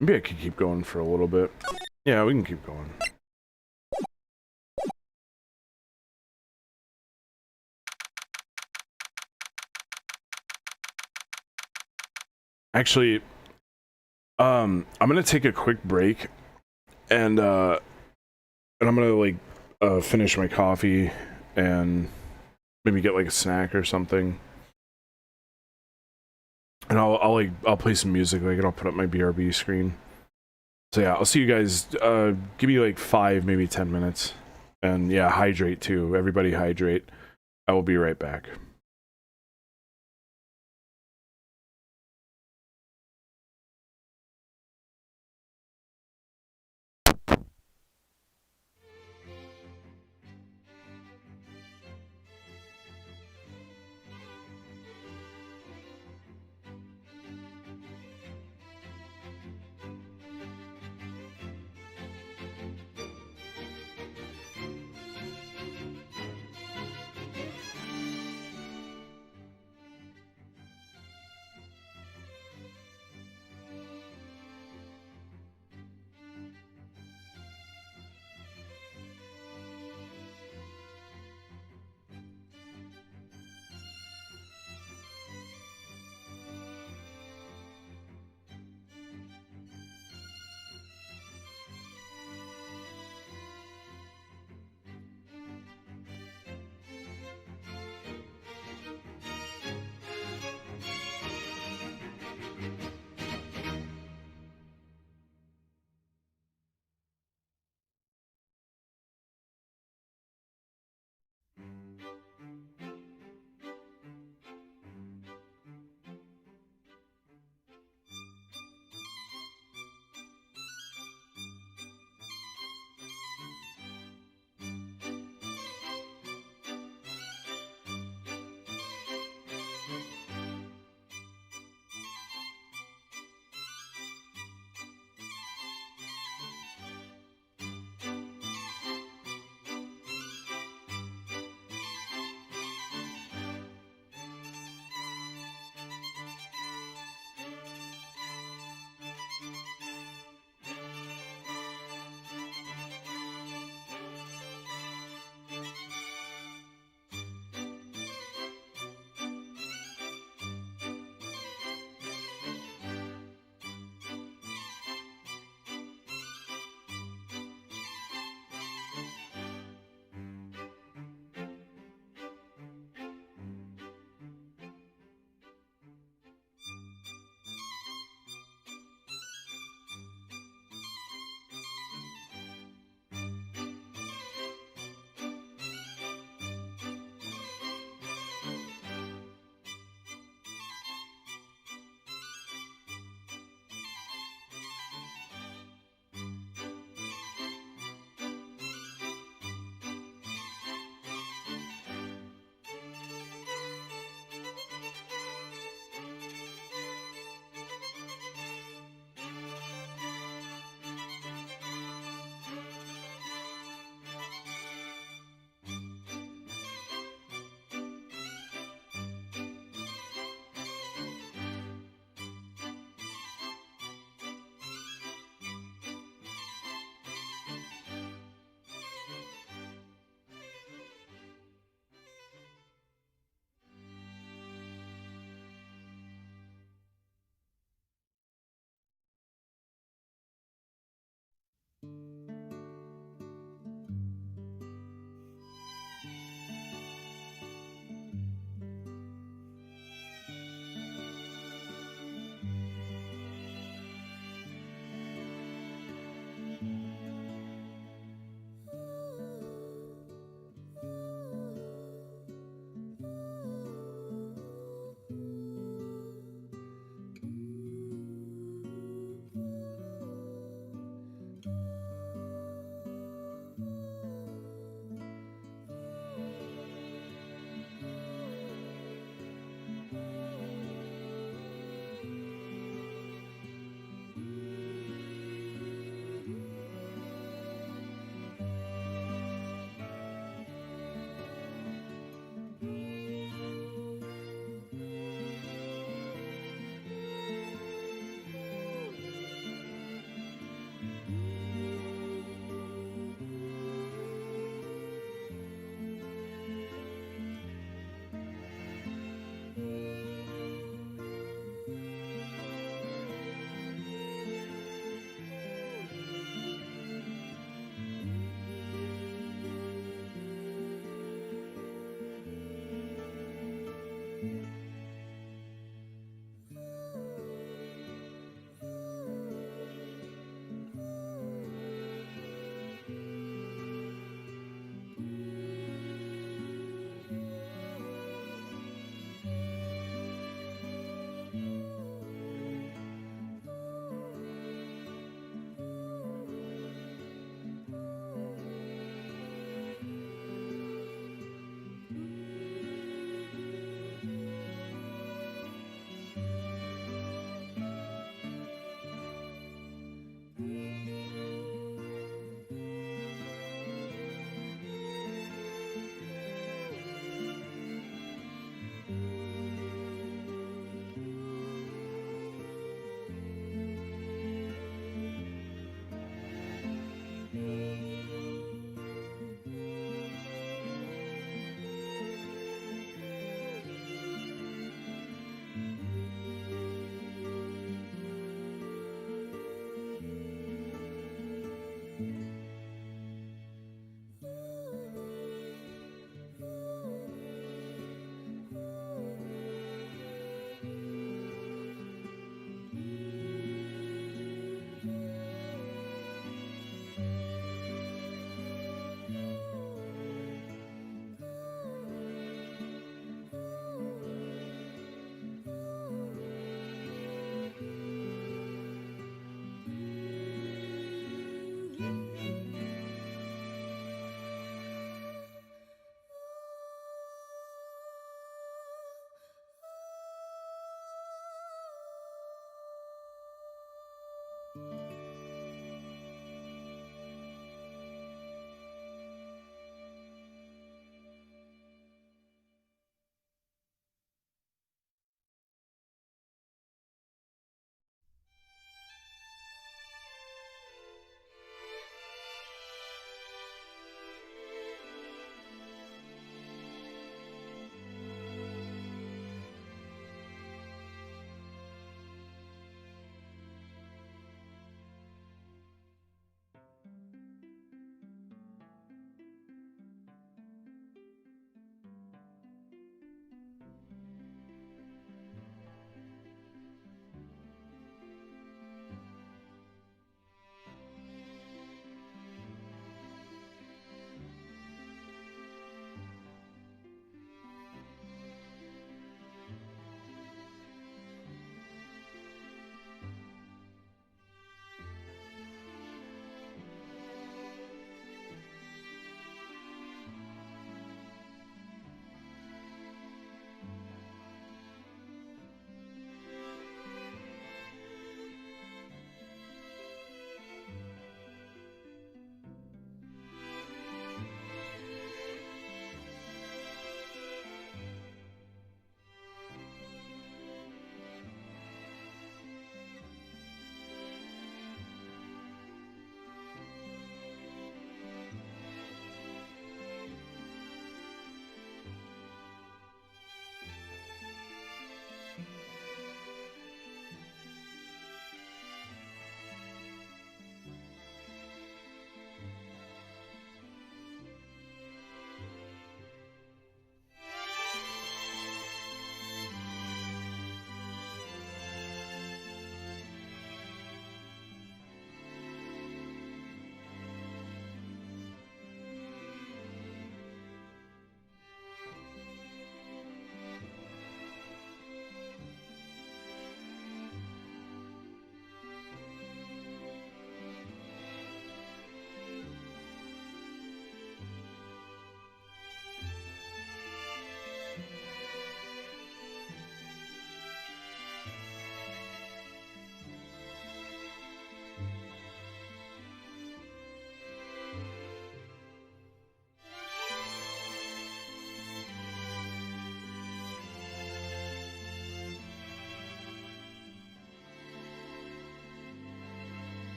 Maybe I could keep going for a little bit. Yeah, we can keep going. Actually, I'm gonna take a quick break, and I'm gonna like finish my coffee and maybe get like a snack or something, and I'll play some music. Like, I'll put up my BRB screen. So yeah, I'll see you guys. Give me like 5, maybe 10 minutes, and yeah, hydrate too. Everybody hydrate. I will be right back.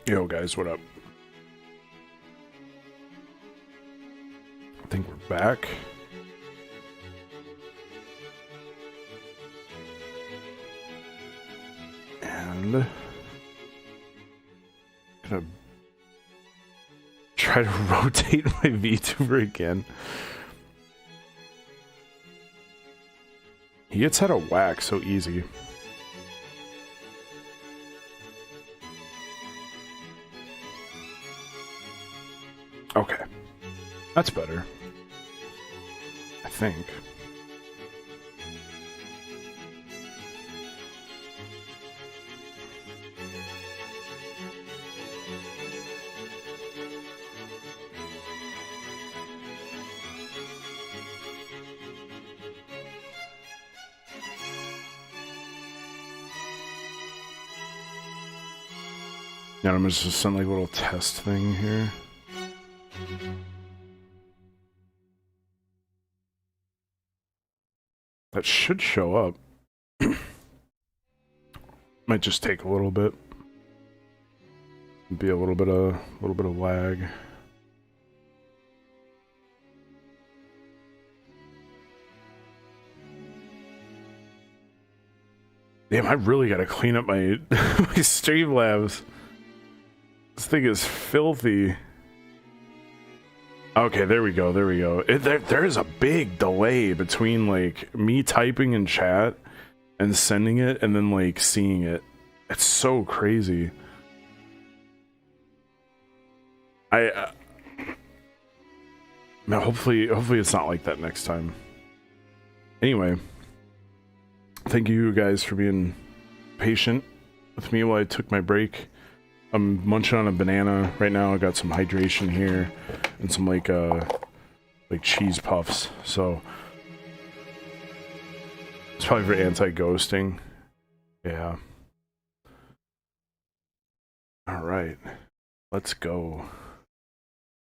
Yo guys, what up? I think we're back. And gonna try to rotate my VTuber again. He gets out of whack so easy. Okay. That's better. I think. Yeah, I'm just send like a little test thing here. That should show up. Might just take a little bit. Be a little bit of lag. Damn, I really gotta clean up my my Streamlabs. This thing is filthy. Okay, there we go, there we go. There is a big delay between, like, me typing in chat and sending it and then, like, seeing it. It's so crazy. Man, hopefully it's not like that next time. Anyway, thank you guys for being patient with me while I took my break. I'm munching on a banana right now. I got some hydration here and some like cheese puffs. So it's probably for anti-ghosting. Yeah. All right, let's go.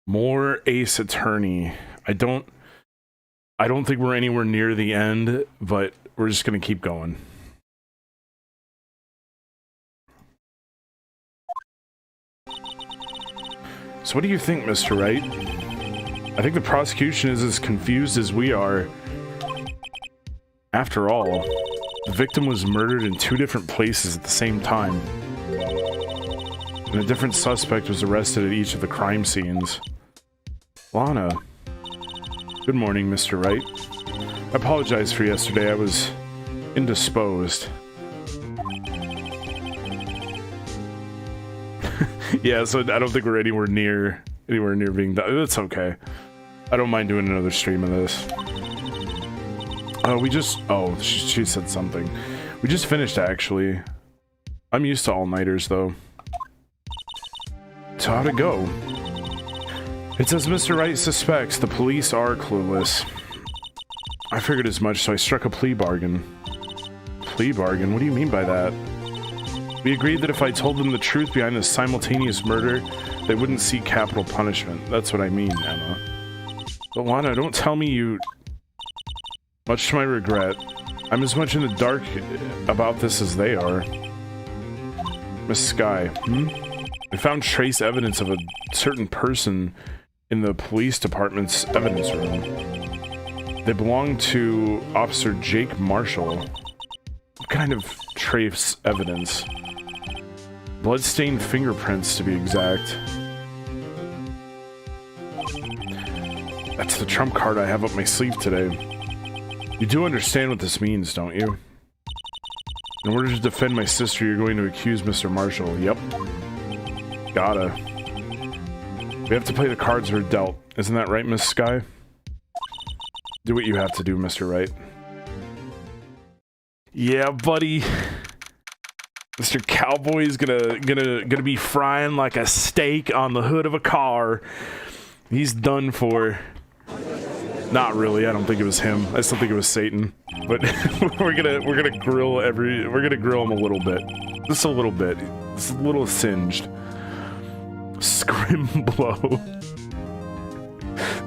More Ace Attorney. I don't think we're anywhere near the end, but we're just gonna keep going. So what do you think, Mr. Wright? I think the prosecution is as confused as we are. After all, the victim was murdered in 2 different places at the same time. And a different suspect was arrested at each of the crime scenes. Lana. Good morning, Mr. Wright. I apologize for yesterday. I was indisposed. Yeah, so I don't think we're anywhere near being done. That's okay. I don't mind doing another stream of this. She said something. We just finished, actually. I'm used to all-nighters, though. So how'd it go? It's as Mr. Wright suspects, the police are clueless. I figured as much, so I struck a plea bargain. Plea bargain? What do you mean by that? We agreed that if I told them the truth behind this simultaneous murder, they wouldn't seek capital punishment. That's what I mean, Emma. But Lana, don't tell me you... Much to my regret, I'm as much in the dark about this as they are. Miss Sky, I found trace evidence of a certain person in the police department's evidence room. They belong to Officer Jake Marshall. What kind of trace evidence? Bloodstained fingerprints, to be exact. That's the trump card I have up my sleeve today. You do understand what this means, don't you? In order to defend my sister, you're going to accuse Mr. Marshall. Yep. Gotta. We have to play the cards we're dealt. Isn't that right, Miss Sky? Do what you have to do, Mr. Wright. Yeah, buddy. Mr. Cowboy's gonna be frying like a steak on the hood of a car. He's done for. Not really. I don't think it was him. I still think it was Satan. But we're gonna grill him a little bit. Just a little bit. It's a little singed. Scrim blow.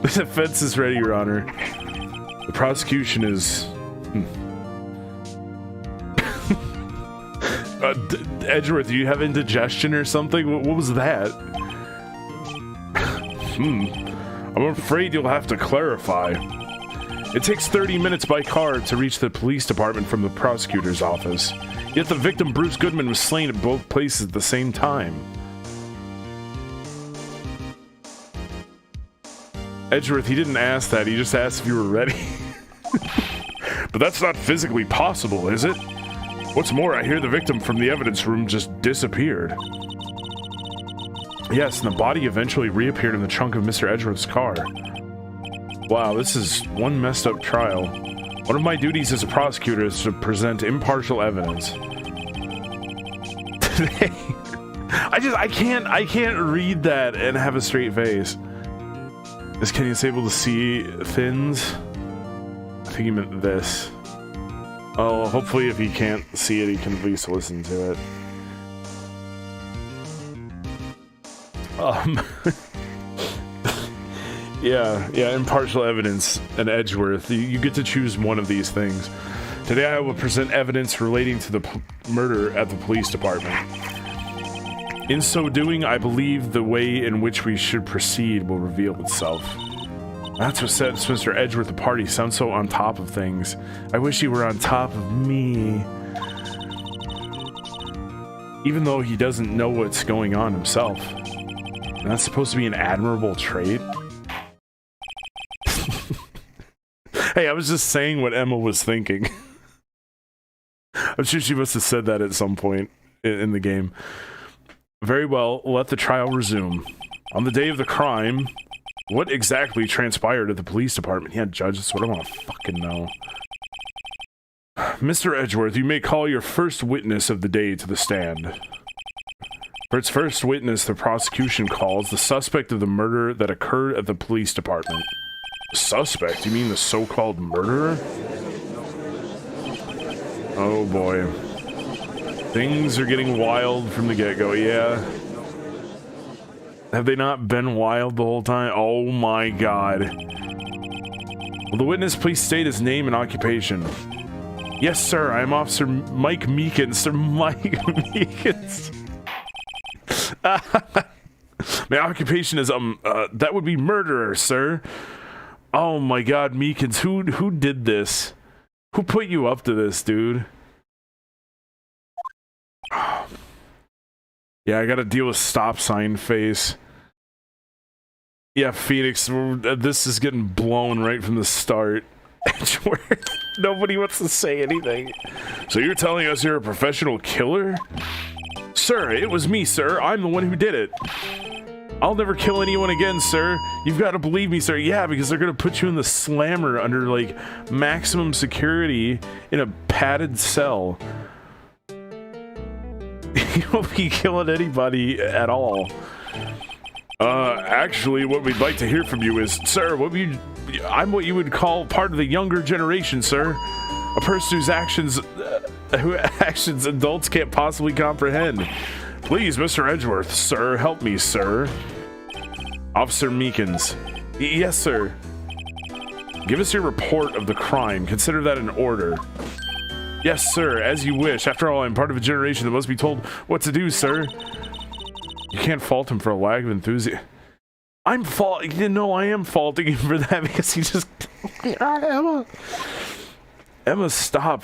The defense is ready, Your Honor. The prosecution is. Edgeworth, do you have indigestion or something? What was that? I'm afraid you'll have to clarify. It takes 30 minutes by car to reach the police department from the prosecutor's office. Yet the victim, Bruce Goodman, was slain at both places at the same time. Edgeworth, he didn't ask that. He just asked if you were ready. But that's not physically possible, is it? What's more, I hear the victim from the evidence room just disappeared. Yes, and the body eventually reappeared in the trunk of Mr. Edgeworth's car. Wow, this is one messed up trial. One of my duties as a prosecutor is to present impartial evidence. Today, I can't read that and have a straight face. Is Kenny's able to see fins? I think he meant this. Oh, hopefully if he can't see it, he can at least listen to it. Yeah, impartial evidence and Edgeworth. You get to choose one of these things. Today I will present evidence relating to the murder at the police department. In so doing, I believe the way in which we should proceed will reveal itself. That's what sets Mr. Edgeworth apart. He sounds so on top of things. I wish he were on top of me. Even though he doesn't know what's going on himself. And that's supposed to be an admirable trait? Hey, I was just saying what Emma was thinking. I'm sure she must have said that at some point in the game. Very well, let the trial resume. On the day of the crime, what exactly transpired at the police department? Yeah, Judge, that's what I want to fucking know. Mr. Edgeworth, you may call your first witness of the day to the stand. For its first witness, the prosecution calls the suspect of the murder that occurred at the police department. Suspect? You mean the so-called murderer? Oh boy. Things are getting wild from the get-go, yeah. Have they not been wild the whole time? Oh my god. Will the witness please state his name and occupation? Yes, sir, I am Officer Mike Meekins. Sir Mike Meekins. My occupation is, that would be murderer, sir. Oh my god, Meekins, who did this? Who put you up to this, dude? Yeah, I gotta deal with stop sign face. Yeah, Phoenix, this is getting blown right from the start. Nobody wants to say anything. So you're telling us you're a professional killer? Sir, it was me, sir. I'm the one who did it. I'll never kill anyone again, sir. You've got to believe me, sir. Yeah, because they're gonna put you in the slammer under, like, maximum security in a padded cell. You won't be killing anybody at all. Actually, what we'd like to hear from you is, sir, I'm what you would call part of the younger generation, sir. A person whose actions adults can't possibly comprehend. Please, Mr. Edgeworth, sir, help me, sir. Officer Meekins. Yes, sir. Give us your report of the crime. Consider that an order. Yes, sir, as you wish. After all, I'm part of a generation that must be told what to do, sir. You can't fault him for a lack of enthusiasm. I am faulting him for that because he just... Emma, stop.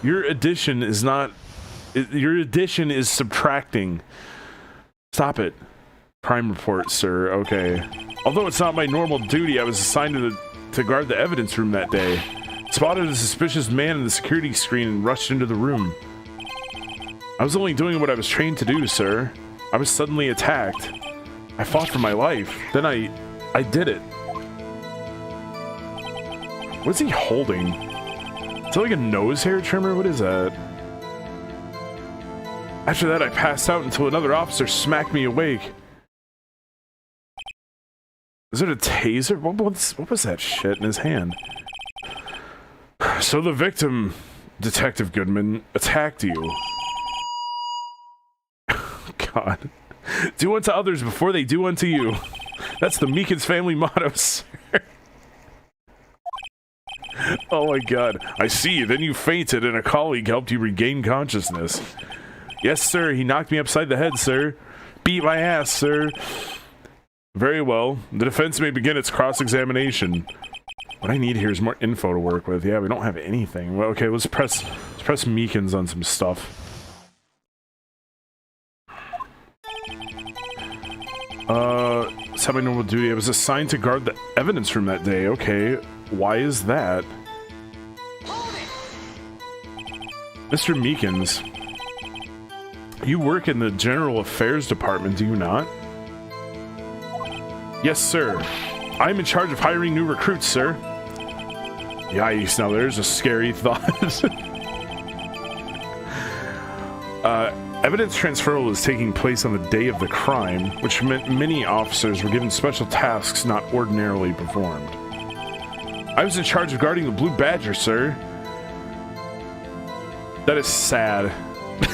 Your addition is not Your addition is subtracting. Stop it. Crime report, sir. Okay. Although it's not my normal duty, I was assigned to guard the evidence room that day. Spotted a suspicious man in the security screen and rushed into the room. I was only doing what I was trained to do, sir. I was suddenly attacked. I fought for my life. Then I did it. What's he holding? Is that like a nose hair trimmer? What is that? After that, I passed out until another officer smacked me awake. Is it a taser? What was that shit in his hand? So the victim, Detective Goodman, attacked you. God. Do unto others before they do unto you. That's the Meekins family motto, sir. Oh my god. I see. Then you fainted and a colleague helped you regain consciousness. Yes, sir. He knocked me upside the head, sir. Beat my ass, sir. Very well. The defense may begin its cross-examination. What I need here is more info to work with. Yeah, we don't have anything. Well, okay, let's press Meekins on some stuff. Semi-normal duty. I was assigned to guard the evidence room that day. Okay, why is that? Mr. Meekins, you work in the General Affairs Department, do you not? Yes, sir. I'm in charge of hiring new recruits, sir. Yikes, now there's a scary thought. Evidence transferal is taking place on the day of the crime, which meant many officers were given special tasks not ordinarily performed. I was in charge of guarding the Blue Badger, sir. That is sad.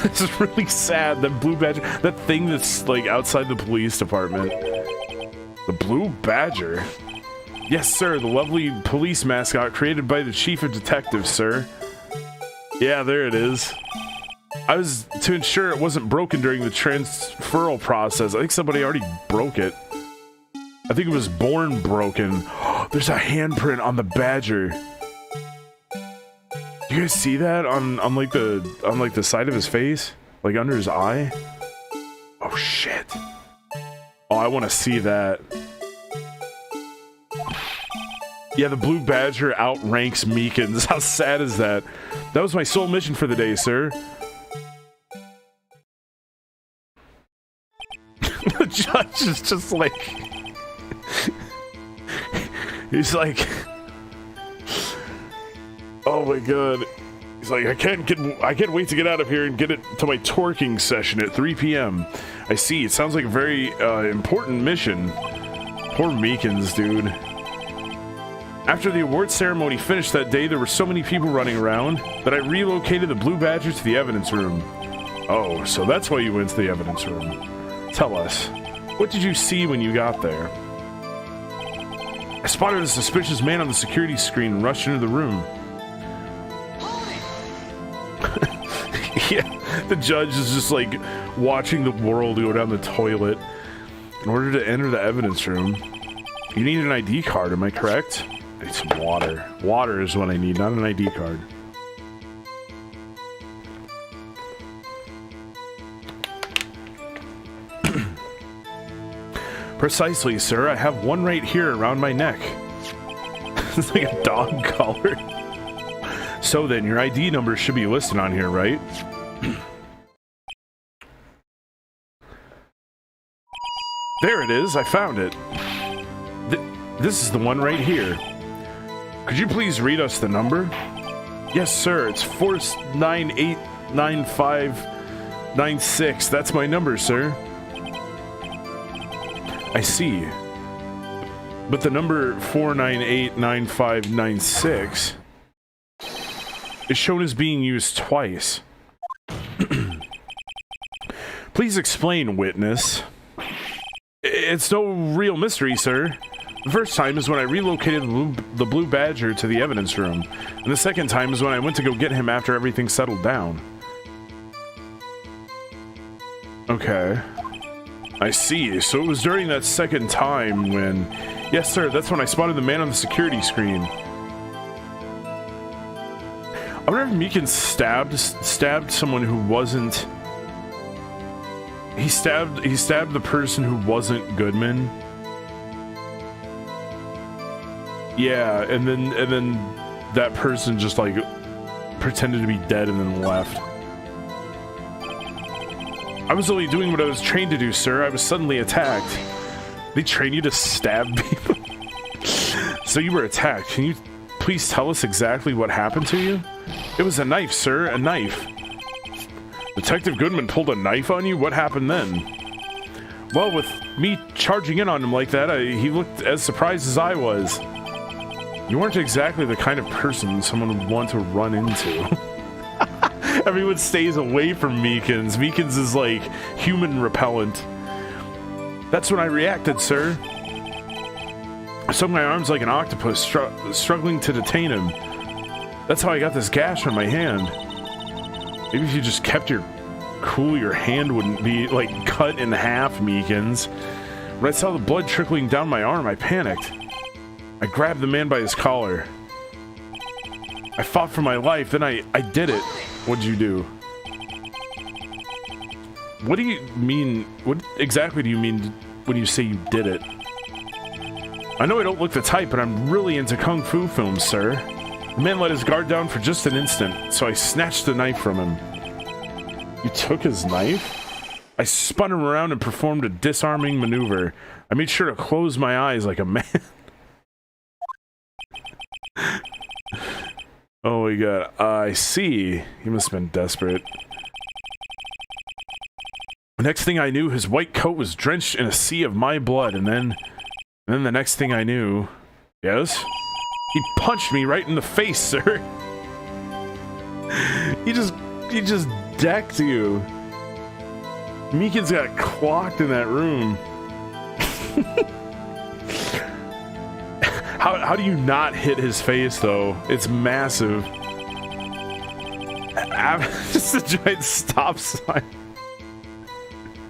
This is really sad. That Blue Badger, that thing that's like outside the police department. The Blue Badger? Yes, sir, the lovely police mascot created by the chief of detectives, sir. Yeah, there it is. I was to ensure it wasn't broken during the transferal process. I think somebody already broke it. I think it was born broken. There's a handprint on the badger. Do you guys see that on like the side of his face? Like under his eye? Oh shit. Oh, I want to see that. Yeah, the Blue Badger outranks Meekins. How sad is that? That was my sole mission for the day, sir. The judge is just like... He's like... Oh my god. He's like, I can't wait to get out of here and get it to my twerking session at 3 p.m. I see, it sounds like a very important mission. Poor Meekins, dude. After the award ceremony finished that day, there were so many people running around that I relocated the Blue Badger to the evidence room. Oh, so that's why you went to the evidence room. Tell us, what did you see when you got there? I spotted a suspicious man on the security screen and rushed into the room. Yeah, the judge is just like watching the world go down the toilet. In order to enter the evidence room, you need an ID card, am I correct? I need some water. Water is what I need, not an ID card. Precisely, sir. I have one right here around my neck. It's like a dog collar. So then, your ID number should be listed on here, right? There it is. I found it. This is the one right here. Could you please read us the number? Yes, sir. It's 4989596. That's my number, sir. I see. But the number 4989596 is shown as being used twice. Please explain, witness. It's no real mystery, sir. The first time is when I relocated the Blue Badger to the evidence room, and the second time is when I went to go get him after everything settled down. Okay. I see. So it was during that second time when... Yes, sir, that's when I spotted the man on the security screen. I I wonder if Meekin stabbed someone who wasn't. He stabbed the person who wasn't Goodman. Yeah, and then that person just like pretended to be dead and then left. I was only doing what I was trained to do, sir. I was suddenly attacked. They train you to stab people? So you were attacked. Can you please tell us exactly what happened to you? It was a knife, sir. A knife. Detective Goodman pulled a knife on you? What happened then? Well, with me charging in on him like that, he looked as surprised as I was. You weren't exactly the kind of person someone would want to run into. Everyone stays away from Meekins. Meekins is like human repellent. That's when I reacted, sir. I swung my arms like an octopus, struggling to detain him. That's how I got this gash on my hand. Maybe if you just kept your cool, your hand wouldn't be like cut in half, Meekins. When I saw the blood trickling down my arm, I panicked. I grabbed the man by his collar. I fought for my life, then I did it. What'd you do? What do you mean? What exactly do you mean when you say you did it? I know I don't look the type, but I'm really into kung fu films, sir. The man let his guard down for just an instant, so I snatched the knife from him. You took his knife? I spun him around and performed a disarming maneuver. I made sure to close my eyes like a man. Oh my god, I see. He must have been desperate. The next thing I knew, his white coat was drenched in a sea of my blood, and then the next thing I knew... Yes? He punched me right in the face, sir. He just decked you. Meekins got clocked in that room. How do you not hit his face, though? It's massive. Just a giant stop sign.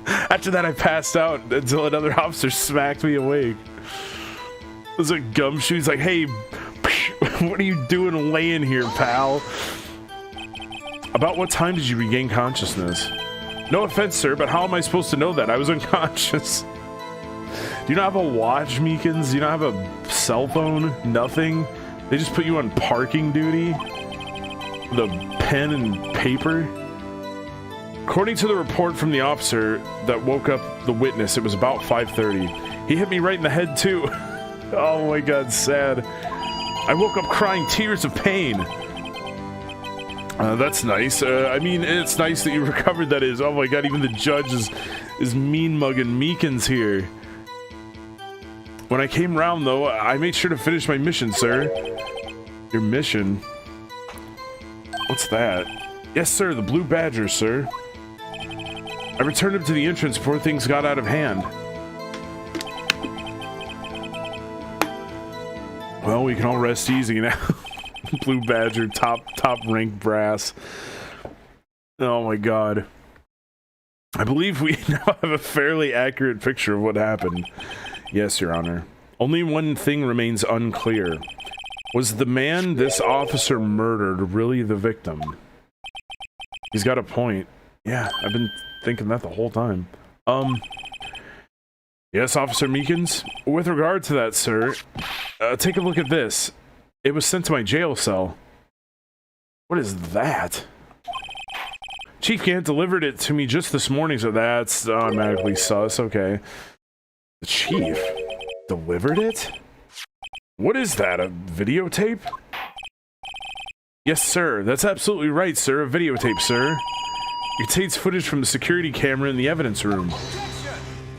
After that, I passed out until another officer smacked me awake. It was a gumshoe. He's like, hey, what are you doing laying here, pal? About what time did you regain consciousness? No offense, sir, but how am I supposed to know that? I was unconscious. Do you not have a watch, Meekins? Do you not have a cell phone? Nothing? They just put you on parking duty? With a pen and paper? According to the report from the officer that woke up the witness, it was about 5:30. He hit me right in the head, too. Oh my god, sad. I woke up crying tears of pain. That's nice. I mean, it's nice that you recovered, that is. Oh my god, even the judge is mean-mugging Meekins here. When I came round, though, I made sure to finish my mission, sir. Your mission? What's that? Yes, sir, the Blue Badger, sir. I returned him to the entrance before things got out of hand. Well, we can all rest easy now. Blue Badger, top rank brass. Oh my god. I believe we now have a fairly accurate picture of what happened. Yes, Your Honor. Only one thing remains unclear. Was the man this officer murdered really the victim? He's got a point. Yeah, I've been thinking that the whole time. Yes, Officer Meekins? With regard to that, sir, take a look at this. It was sent to my jail cell. What is that? Chief Gant delivered it to me just this morning, so that's automatically sus. Okay. The chief delivered it? What is that, a videotape? Yes, sir. That's absolutely right, sir. A videotape, sir. It contains footage from the security camera in the evidence room.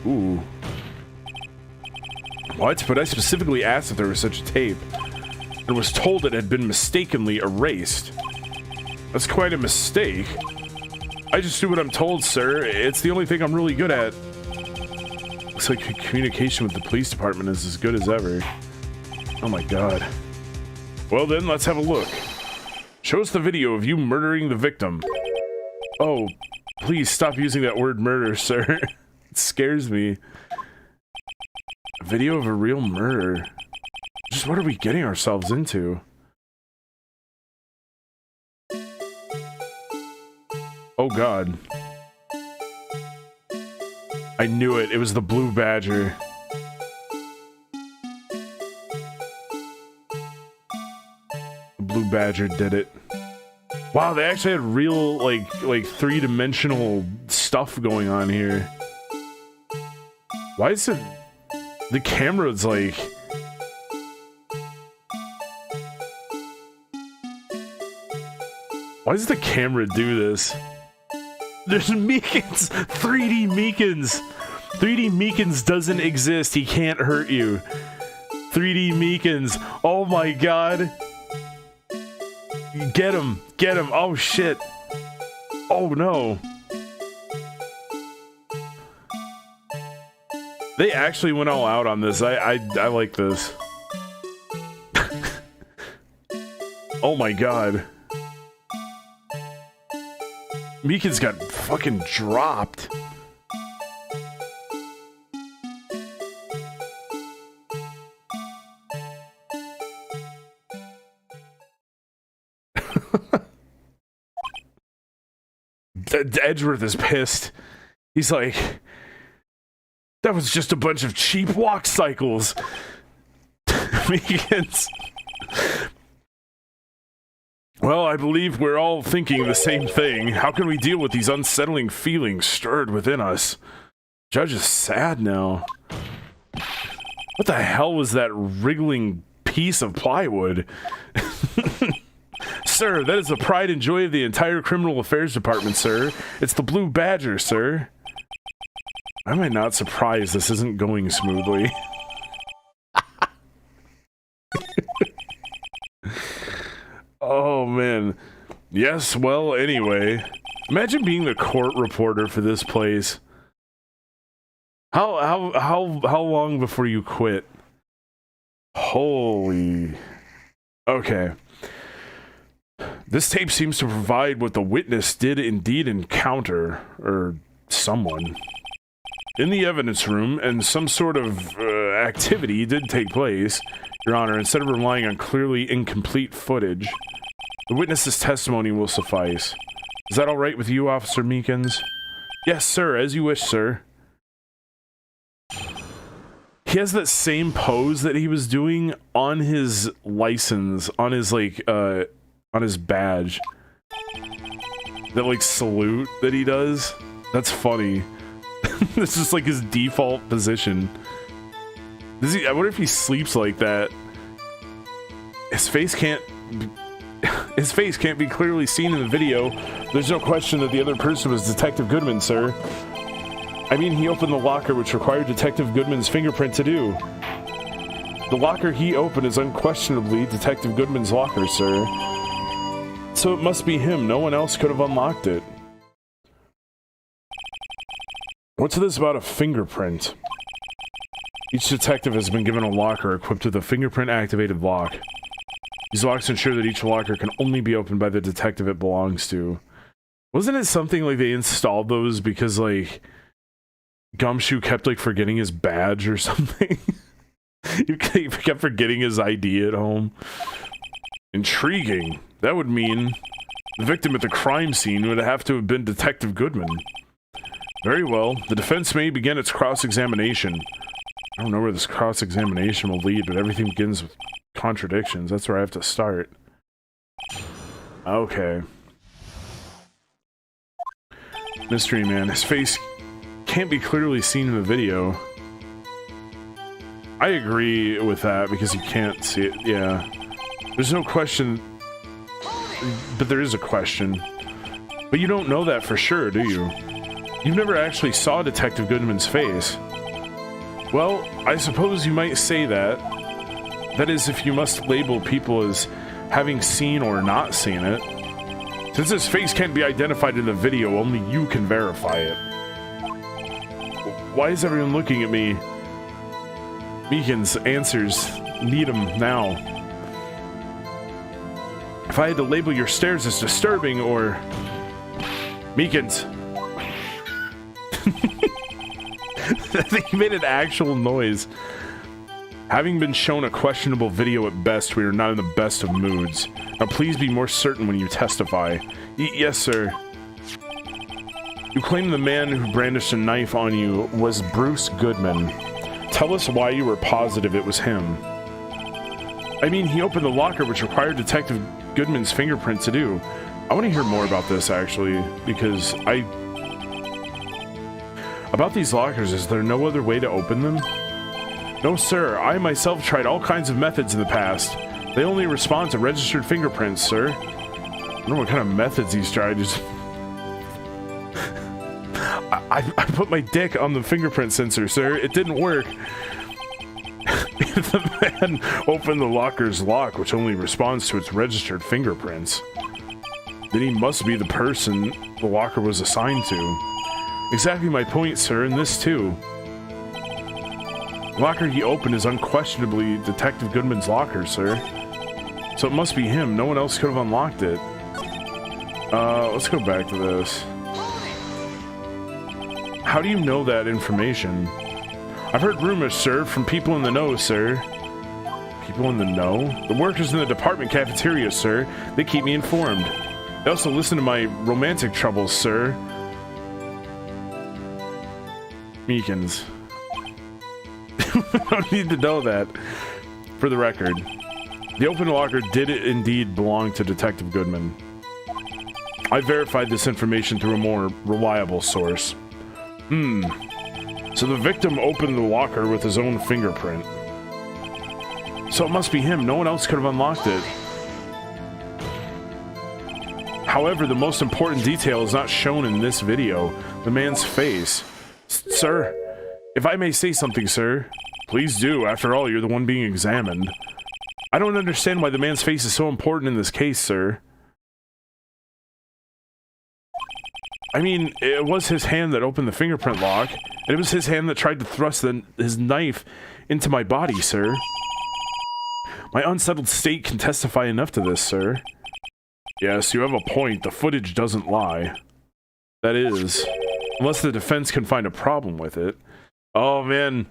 Ooh. What? But I specifically asked if there was such a tape, and was told it had been mistakenly erased. That's quite a mistake. I just do what I'm told, sir. It's the only thing I'm really good at. Looks like communication with the police department is as good as ever. Oh my god. Well then, let's have a look. Show us the video of you murdering the victim. Oh, please stop using that word murder, sir. It scares me. A video of a real murder. Just what are we getting ourselves into? Oh god. I knew it. It was the blue badger. The blue badger did it. Wow, they actually had real, like three-dimensional stuff going on here. Why is it... The camera's like... Why does the camera do this? There's Meekins! 3D Meekins! 3D Meekins doesn't exist. He can't hurt you. 3D Meekins. Oh my god. Get him. Get him. Oh shit. Oh no. They actually went all out on this. I like this. Oh my god. Meekins got fucking dropped. Edgeworth is pissed. He's like, that was just a bunch of cheap walk cycles. Meekins. Well, I believe we're all thinking the same thing. How can we deal with these unsettling feelings stirred within us? Judge is sad now. What the hell was that wriggling piece of plywood? Sir, that is the pride and joy of the entire criminal affairs department, sir. It's the blue badger, sir. Why am I not surprised this isn't going smoothly? Oh man. Yes, well, anyway. Imagine being the court reporter for this place. How long before you quit? Holy. Okay. This tape seems to provide what the witness did indeed encounter, or someone. In the evidence room, and some sort of activity did take place, Your Honor, instead of relying on clearly incomplete footage. The witness's testimony will suffice. Is that all right with you, Officer Meekins? Yes, sir, as you wish, sir. He has that same pose that he was doing on his license, on his, like, on his badge. That, like, salute that he does. That's funny. This is, like, his default position. I wonder if he sleeps like that. His face can't be clearly seen in the video. There's no question that the other person was Detective Goodman, sir. I mean, he opened the locker, which required Detective Goodman's fingerprint to do. The locker he opened is unquestionably Detective Goodman's locker, sir. So it must be him. No one else could have unlocked it. What's this about a fingerprint? Each detective has been given a locker equipped with a fingerprint-activated lock. These locks ensure that each locker can only be opened by the detective it belongs to. Wasn't it something like they installed those because, like, Gumshoe kept, like, forgetting his badge or something? He kept forgetting his ID at home. Intriguing. That would mean the victim at the crime scene would have to have been Detective Goodman. Very well. The defense may begin its cross-examination. I don't know where this cross-examination will lead, but everything begins with contradictions. That's where I have to start. Okay. Mystery Man. His face can't be clearly seen in the video. I agree with that because you can't see it. Yeah. There's no question, but there is a question. But you don't know that for sure, do you? You've never actually saw Detective Goodman's face. Well, I suppose you might say that. That is, if you must label people as having seen or not seen it. Since his face can't be identified in the video, only you can verify it. Why is everyone looking at me? Meekins, answers. Need them now. If I had to label your stares as disturbing or... Meekins. I think he made an actual noise. Having been shown a questionable video at best, we are not in the best of moods. Now please be more certain when you testify. Yes, sir. You claim the man who brandished a knife on you was Bruce Goodman. Tell us why you were positive it was him. I mean, he opened the locker, which required Detective Goodman's fingerprint to do. I want to hear more about this, actually, because About these lockers, is there no other way to open them? No, sir. I myself tried all kinds of methods in the past. They only respond to registered fingerprints, sir. I don't know what kind of methods he's tried. I put my dick on the fingerprint sensor, sir. It didn't work. The man opened the locker's lock, which only responds to its registered fingerprints. Then he must be the person the locker was assigned to. Exactly my point, sir, and this too. The locker he opened is unquestionably Detective Goodman's locker, sir. So it must be him. No one else could have unlocked it. Let's go back to this. How do you know that information? I've heard rumors, sir, from people in the know, sir. People in the know? The workers in the department cafeteria, sir. They keep me informed. They also listen to my romantic troubles, sir. Meekins. I don't need to know that. For the record, the open locker did indeed belong to Detective Goodman. I verified this information through a more reliable source. So the victim opened the locker with his own fingerprint. So it must be him. No one else could have unlocked it. However, the most important detail is not shown in this video. The man's face. Sir, if I may say something, sir. Please do. After all, you're the one being examined. I don't understand why the man's face is so important in this case, sir. I mean, it was his hand that opened the fingerprint lock, and it was his hand that tried to thrust his knife into my body, sir. My unsettled state can testify enough to this, sir. Yes, you have a point. The footage doesn't lie. That is, unless the defense can find a problem with it. Oh, man.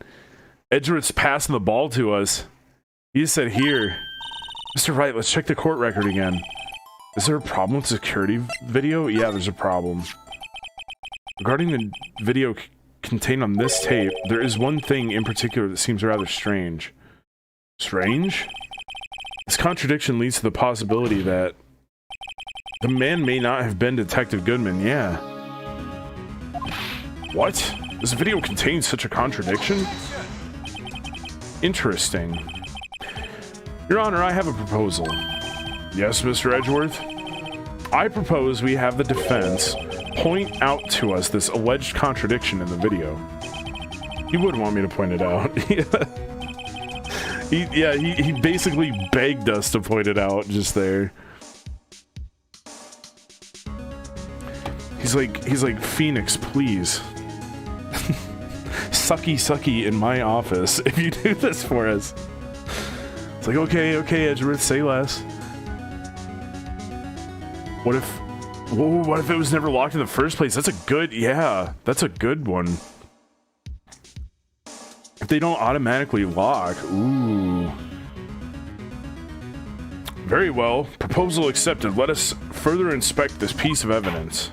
Edgeworth's passing the ball to us. He just said, here. Mr. Wright, let's check the court record again. Is there a problem with security video? Yeah, there's a problem. Regarding the video contained on this tape, there is one thing in particular that seems rather strange. Strange? This contradiction leads to the possibility that the man may not have been Detective Goodman, yeah. What? This video contains such a contradiction? Interesting. Your Honor, I have a proposal. Yes, Mr. Edgeworth? I propose we have the defense point out to us this alleged contradiction in the video. He would want me to point it out. He basically begged us to point it out just there. He's like, Phoenix, please. Sucky in my office if you do this for us. It's like, okay, Edgeworth, say less. What if it was never locked in the first place? That's a good, yeah, that's a good one. If they don't automatically lock, ooh. Very well, proposal accepted. Let us further inspect this piece of evidence.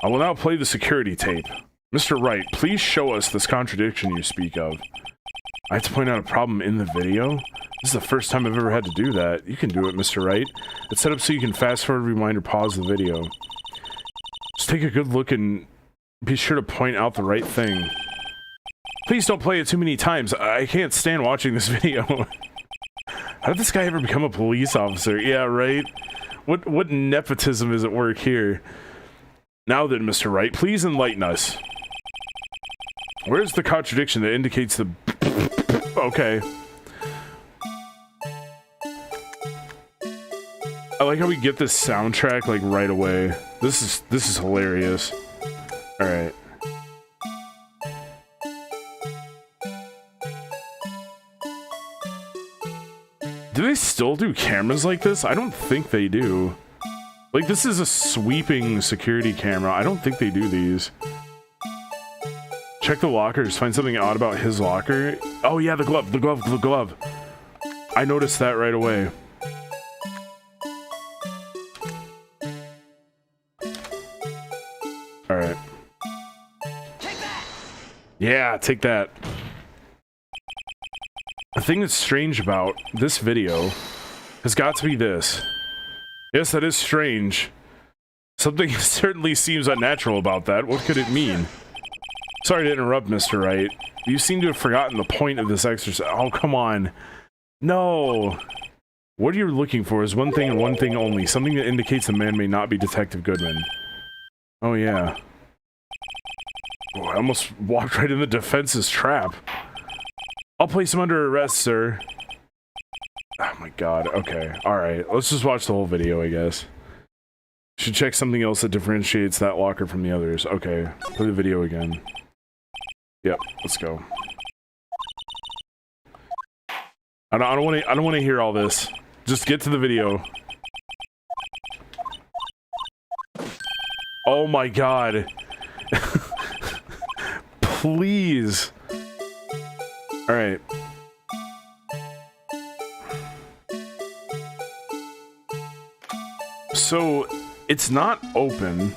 I will now play the security tape. Mr. Wright, please show us this contradiction you speak of. I have to point out a problem in the video? This is the first time I've ever had to do that. You can do it, Mr. Wright. It's set up so you can fast forward, rewind, or pause the video. Just take a good look and be sure to point out the right thing. Please don't play it too many times. I can't stand watching this video. How did this guy ever become a police officer? Yeah, right? What nepotism is at work here? Now then, Mr. Wright, please enlighten us. Where's the contradiction that indicates the... Okay. I like how we get this soundtrack like right away. This is hilarious. All right. Do they still do cameras like this? I don't think they do. Like, this is a sweeping security camera. I don't think they do these. Check the lockers. Find something odd about his locker. Oh yeah, the glove. I noticed that right away. Alright. Yeah, take that. The thing that's strange about this video has got to be this. Yes, that is strange. Something certainly seems unnatural about that. What could it mean? Sorry to interrupt, Mr. Wright. You seem to have forgotten the point of this exercise. Oh, come on. No. What you're looking for is one thing and one thing only. Something that indicates the man may not be Detective Goodman. Oh, yeah. Oh, I almost walked right in the defense's trap. I'll place him under arrest, sir. Oh my god, okay. Alright, let's just watch the whole video, I guess. Should check something else that differentiates that locker from the others. Okay, play the video again. Yep, let's go. I don't want to hear all this. Just get to the video. Oh my god. Please. Alright. So, it's not open.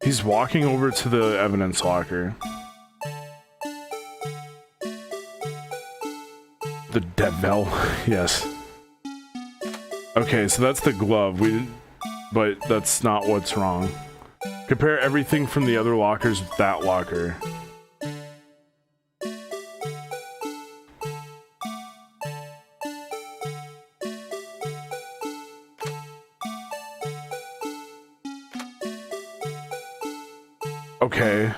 He's walking over to the evidence locker. The devil, yes. Okay, so that's the glove. But that's not what's wrong. Compare everything from the other lockers with that locker. Okay,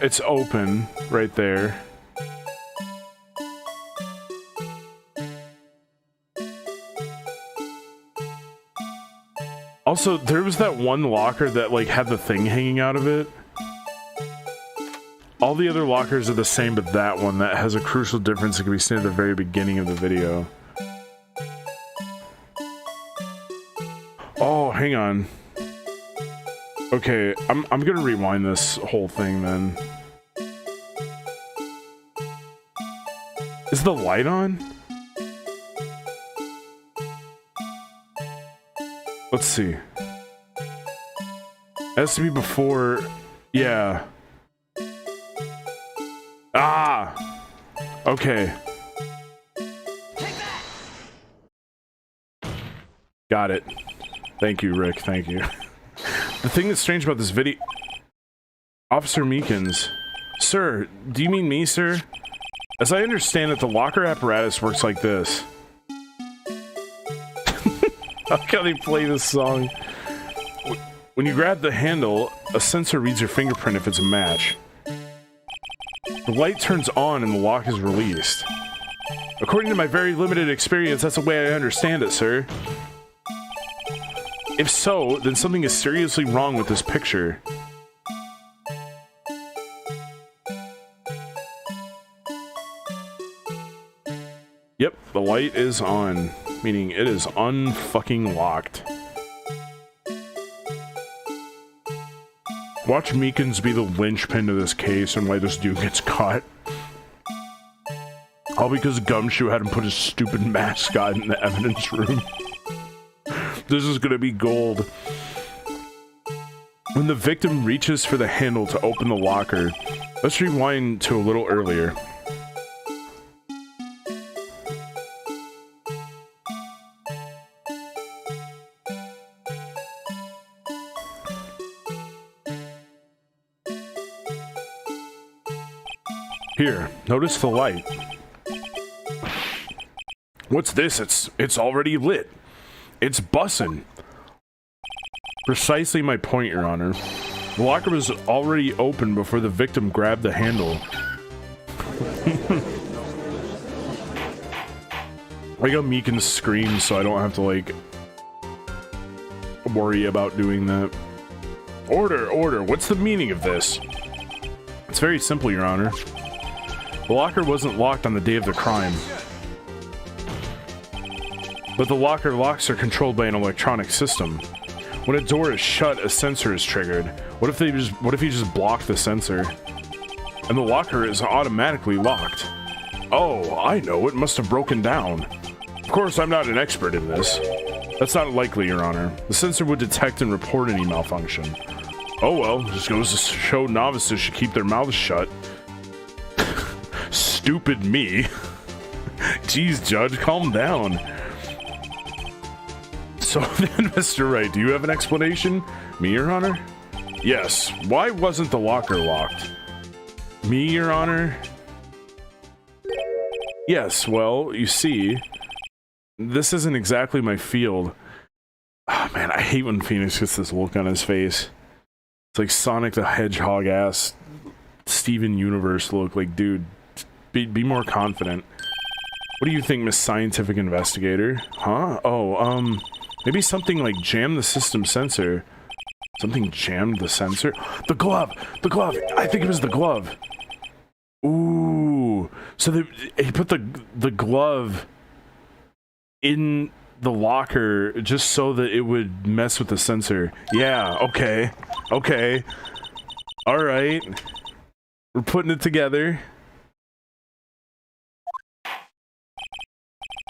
it's open right there. Also, there was that one locker that, like, had the thing hanging out of it. All the other lockers are the same, but that one, that has a crucial difference that can be seen at the very beginning of the video. Oh, hang on. Okay, I'm gonna rewind this whole thing, then. Is the light on? Let's see. It has to be before... Yeah. Ah! Okay. Got it. Thank you, Rick. Thank you. The thing that's strange about this video... Officer Meekins. Sir, do you mean me, sir? As I understand it, the locker apparatus works like this. How can they play this song? When you grab the handle, a sensor reads your fingerprint if it's a match. The light turns on and the lock is released. According to my very limited experience, that's the way I understand it, sir. If so, then something is seriously wrong with this picture. Yep, the light is on. Meaning it is unfucking locked. Watch Meekins be the linchpin to this case and why this dude gets caught. All because Gumshoe had him put his stupid mascot in the evidence room. This is gonna be gold. When the victim reaches for the handle to open the locker, let's rewind to a little earlier. Here, notice the light. What's this? It's already lit. It's bussin'. Precisely my point, Your Honor. The locker was already open before the victim grabbed the handle. I got Meekins scream so I don't have to, like, worry about doing that. Order! What's the meaning of this? It's very simple, Your Honor. The locker wasn't locked on the day of the crime. But the locker locks are controlled by an electronic system. When a door is shut, a sensor is triggered. What if you just block the sensor? And the locker is automatically locked. Oh, I know, it must have broken down. Of course, I'm not an expert in this. That's not likely, Your Honor. The sensor would detect and report any malfunction. Oh well, just goes to show novices should keep their mouths shut. Stupid me. Jeez, Judge, calm down. So then, Mr. Wright, do you have an explanation? Me, Your Honor? Yes. Why wasn't the locker locked? Me, Your Honor? Yes, well, you see, this isn't exactly my field. Oh, man, I hate when Phoenix gets this look on his face. It's like Sonic the Hedgehog-ass Steven Universe look. Like, dude, be more confident. What do you think, Miss Scientific Investigator? Huh? Oh, maybe something like jam the system sensor. Something jammed the sensor? The glove! The glove! I think it was the glove. Ooh. So he put the glove in the locker just so that it would mess with the sensor. Yeah, okay. Okay. Alright. We're putting it together.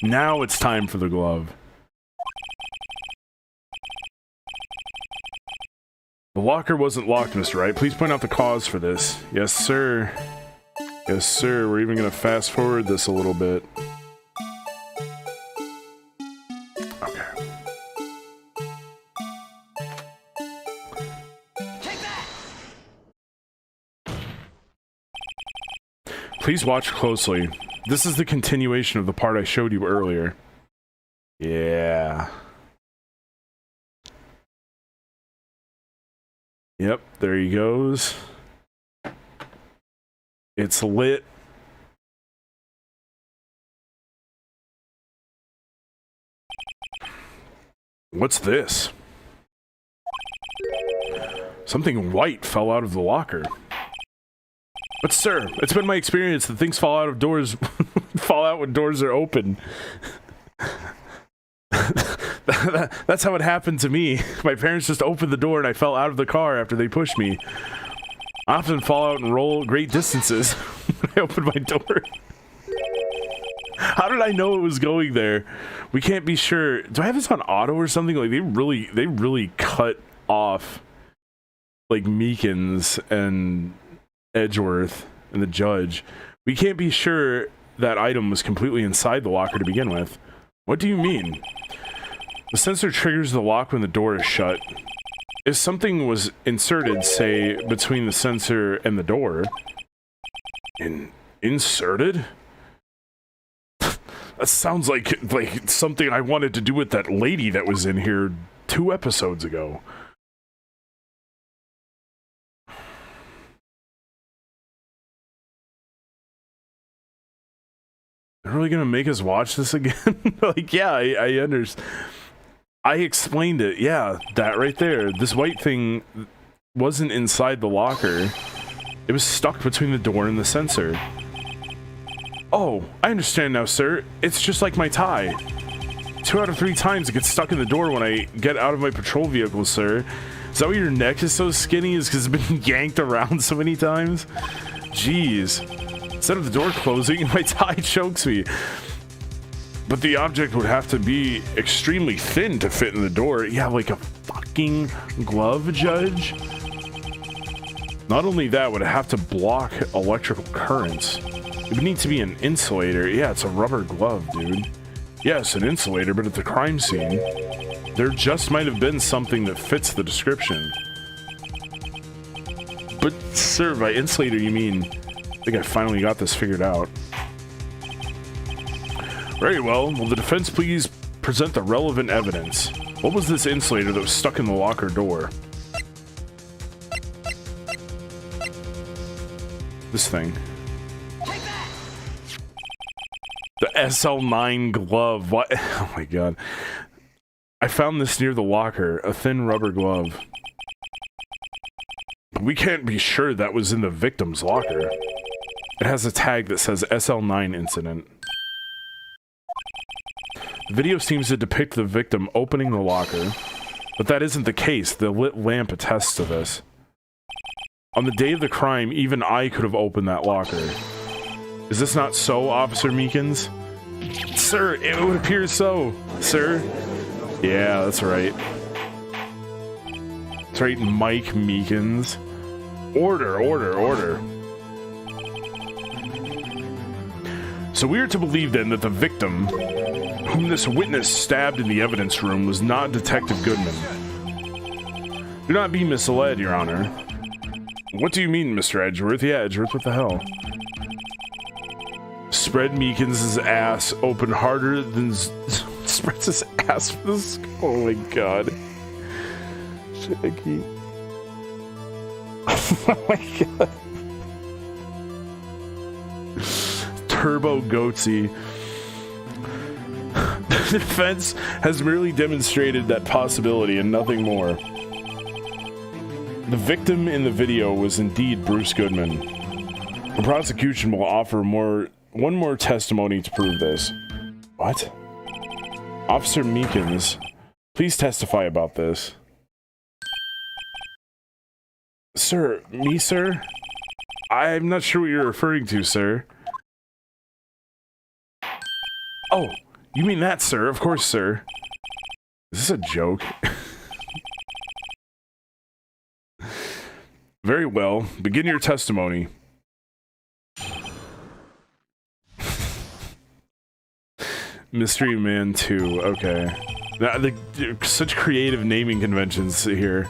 Now it's time for the glove. The locker wasn't locked, Mr. Wright. Please point out the cause for this. Yes, sir. Yes, sir. We're even gonna fast forward this a little bit. Okay. Please watch closely. This is the continuation of the part I showed you earlier. Yeah. Yep, there he goes. It's lit. What's this? Something white fell out of the locker. But sir, it's been my experience that things fall out of doors, fall out when doors are open. That's how it happened to me. My parents just opened the door and I fell out of the car after they pushed me. I often fall out and roll great distances when I open my door. How did I know it was going there? We can't be sure. Do I have this on auto or something? Like they really cut off like Meekins and Edgeworth and the judge. We can't be sure that item was completely inside the locker to begin with. What do you mean? The sensor triggers the lock when the door is shut. If something was inserted, say, between the sensor and the door... Inserted? That sounds like something I wanted to do with that lady that was in here 2 episodes ago. They're really gonna make us watch this again? Like, yeah, I understand. I explained it. Yeah, that right there. This white thing wasn't inside the locker. It was stuck between the door and the sensor. Oh, I understand now, sir. It's just like my tie. 2 out of 3 times it gets stuck in the door when I get out of my patrol vehicle, sir. Is that why your neck is so skinny? Is because it's been yanked around so many times? Jeez. Instead of the door closing, my tie chokes me. But the object would have to be extremely thin to fit in the door. Yeah, like a fucking glove, Judge? Not only that, would it have to block electrical currents. It would need to be an insulator. Yeah, it's a rubber glove, dude. Yes, an insulator, but at the crime scene, there just might have been something that fits the description. But, sir, by insulator, you mean... I think I finally got this figured out. Very well. Will the defense please present the relevant evidence? What was this insulator that was stuck in the locker door? This thing. The SL9 glove. What? Oh my god. I found this near the locker. A thin rubber glove. We can't be sure that was in the victim's locker. It has a tag that says SL9 incident. The video seems to depict the victim opening the locker, but that isn't the case. The lit lamp attests to this. On the day of the crime, even I could have opened that locker. Is this not so, Officer Meekins? Sir, it would appear so, sir. Yeah, that's right. That's right, Mike Meekins. Order, order, order. So we are to believe then that the victim, whom this witness stabbed in the evidence room, was not Detective Goodman. Do not be misled, Your Honor. What do you mean, Mr. Edgeworth? Yeah, Edgeworth, what the hell? Spread Meekins' ass open harder than... spreads his ass for this... Oh my god. Shaggy. Oh my god. Turbo Goatsy. The defense has merely demonstrated that possibility and nothing more. The victim in the video was indeed Bruce Goodman. The prosecution will offer one more testimony to prove this. What? Officer Meekins, please testify about this. Sir, me, sir? I'm not sure what you're referring to, sir. Oh, you mean that, sir? Of course, sir. Is this a joke? Very well. Begin your testimony. Mystery Man 2. Okay. Now, such creative naming conventions here.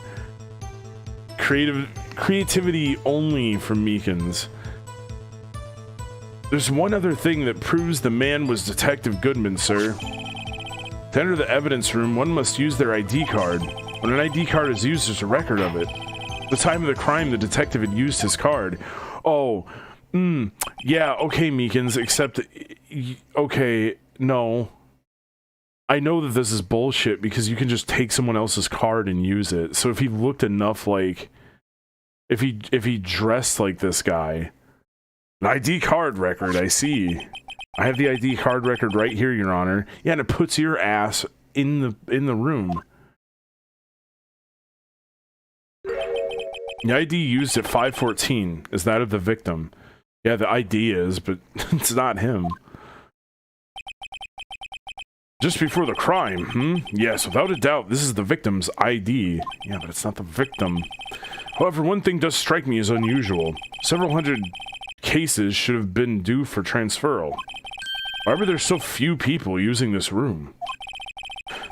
Creativity only from Meekins. There's one other thing that proves the man was Detective Goodman, sir. To enter the evidence room, one must use their ID card. When an ID card is used, there's a record of it. At the time of the crime, the detective had used his card. Oh, yeah, okay, Meekins, except... Okay, no. I know that this is bullshit because you can just take someone else's card and use it. So if he looked enough like... If he dressed like this guy... An ID card record, I see. I have the ID card record right here, Your Honor. Yeah, and it puts your ass in the room. The ID used at 514 is that of the victim. Yeah, the ID is, but it's not him. Just before the crime, Yes, without a doubt, this is the victim's ID. Yeah, but it's not the victim. However, one thing does strike me as unusual. Several hundred cases should have been due for transferal. However, there's so few people using this room.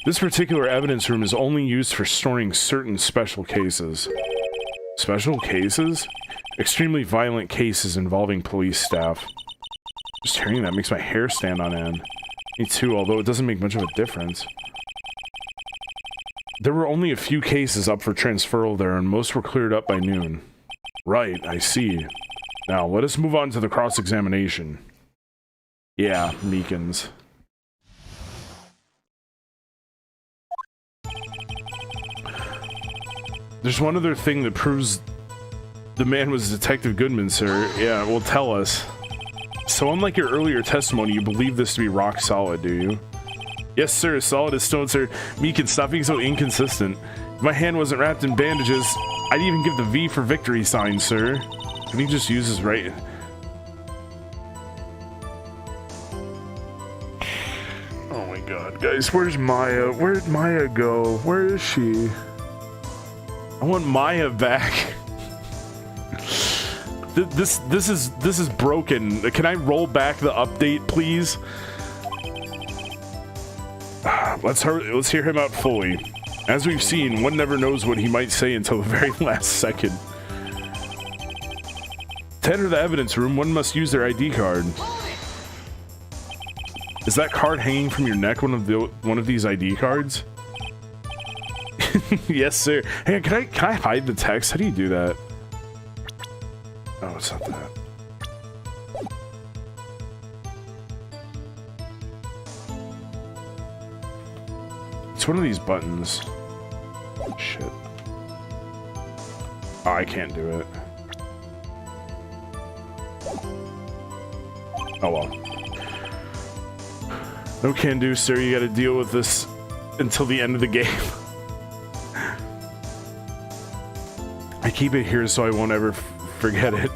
This particular evidence room is only used for storing certain special cases. Special cases? Extremely violent cases involving police staff. Just hearing that makes my hair stand on end. Me too, although it doesn't make much of a difference. There were only a few cases up for transferal there, and most were cleared up by noon. Right, I see. Now, let us move on to the cross-examination. Yeah, Meekins. There's one other thing that proves the man was Detective Goodman, sir. Yeah, well, tell us. So unlike your earlier testimony, you believe this to be rock solid, do you? Yes, sir, solid as stone, sir. Meekins, stop being so inconsistent. If my hand wasn't wrapped in bandages, I'd even give the V for victory sign, sir. Can he just use his right... Oh my god, guys, where's Maya? Where'd Maya go? Where is she? I want Maya back. This is broken. Can I roll back the update, please? Let's hear him out fully. As we've seen, one never knows what he might say until the very last second. To enter the evidence room, one must use their ID card. Is that card hanging from your neck one of these ID cards? Yes, sir. Hey, can I hide the text? How do you do that? Oh, it's not that. It's one of these buttons. Shit. Oh, I can't do it. Oh well. No can do, sir. You gotta deal with this until the end of the game. I keep it here so I won't ever forget it.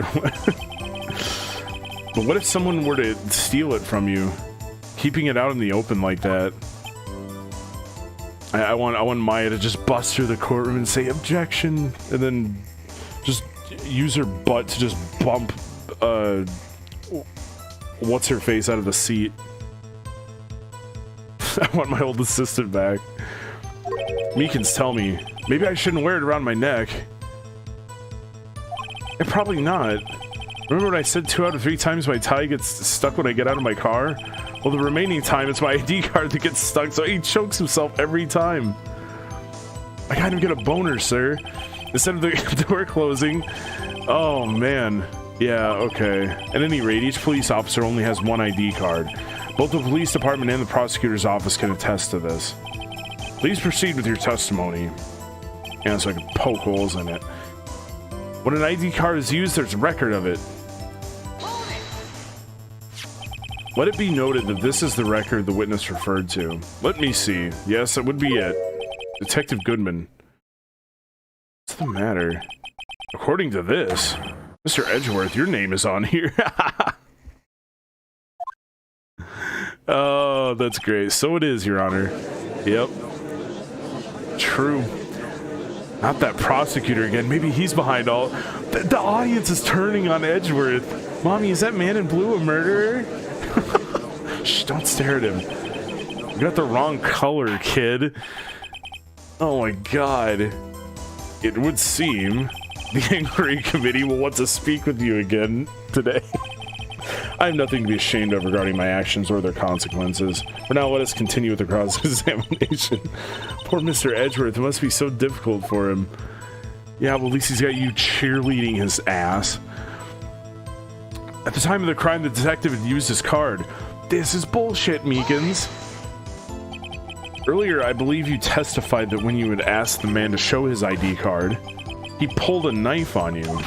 But what if someone were to steal it from you? Keeping it out in the open like that. I want Maya to just bust through the courtroom and say objection, and then just use her butt to just bump what's her face out of the seat. I want my old assistant back. Meekins, tell me, maybe I shouldn't wear it around my neck. Probably not. Remember what I said 2 out of 3 times my tie gets stuck when I get out of my car? Well, the remaining time it's my ID card that gets stuck, so he chokes himself every time. I kind of get a boner, sir. Instead of the door closing. Oh, man. Yeah, okay. At any rate, each police officer only has 1 ID card. Both the police department and the prosecutor's office can attest to this. Please proceed with your testimony. And so I can poke holes in it. When an ID card is used, there's a record of it. Let it be noted that this is the record the witness referred to. Let me see. Yes, that would be it. Detective Goodman. What's the matter? According to this, Mr. Edgeworth, your name is on here. Oh, that's great. So it is, Your Honor. Yep. True. Not that prosecutor again. Maybe he's behind all... The audience is turning on Edgeworth. Mommy, is that man in blue a murderer? Shh, don't stare at him. You got the wrong color, kid. Oh my god. It would seem the inquiry committee will want to speak with you again today. I have nothing to be ashamed of regarding my actions or their consequences. For now, let us continue with the cross-examination. Poor Mr. Edgeworth, it must be so difficult for him. Yeah, well, at least he's got you cheerleading his ass. At the time of the crime, the detective had used his card. This is bullshit, Meekins. Earlier, I believe you testified that when you had asked the man to show his ID card, he pulled a knife on you.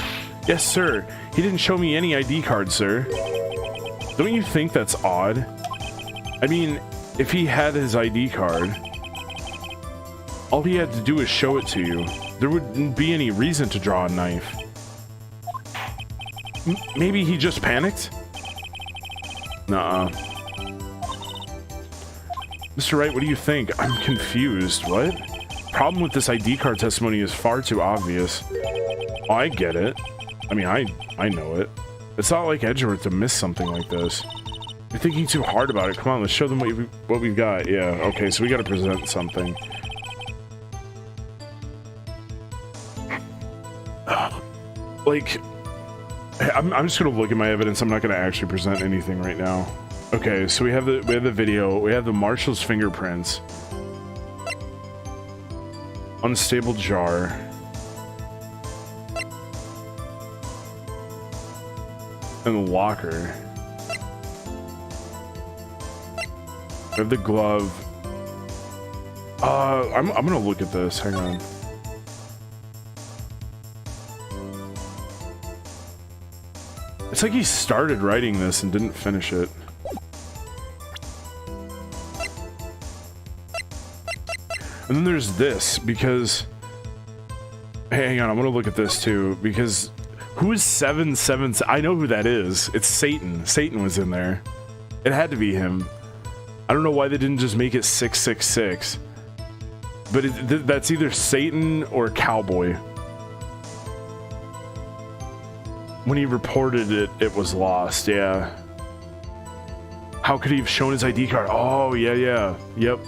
Yes, sir. He didn't show me any ID card, sir. Don't you think that's odd? I mean, if he had his ID card, all he had to do is show it to you. There wouldn't be any reason to draw a knife. Maybe he just panicked? Nuh-uh. Mr. Wright, what do you think? I'm confused. What? Problem with this ID card testimony is far too obvious. Oh, I get it. I mean, I know it. It's not like Edgeworth to miss something like this. You're thinking too hard about it. Come on, let's show them what we've got. Yeah, okay, so we gotta present something. Like, I'm just gonna look at my evidence. I'm not gonna actually present anything right now. Okay, so we have the video. We have the marshal's fingerprints. Unstable jar. And the locker. We have the glove. I'm gonna look at this. Hang on. It's like he started writing this and didn't finish it. And then there's this, because... Hey, hang on, I'm gonna look at this too, because... Who is 777? I know who that is. It's Satan. Satan was in there. It had to be him. I don't know why they didn't just make it 666. But that's either Satan or Cowboy. When he reported it, it was lost, yeah. How could he have shown his ID card? Oh, yeah. Yep.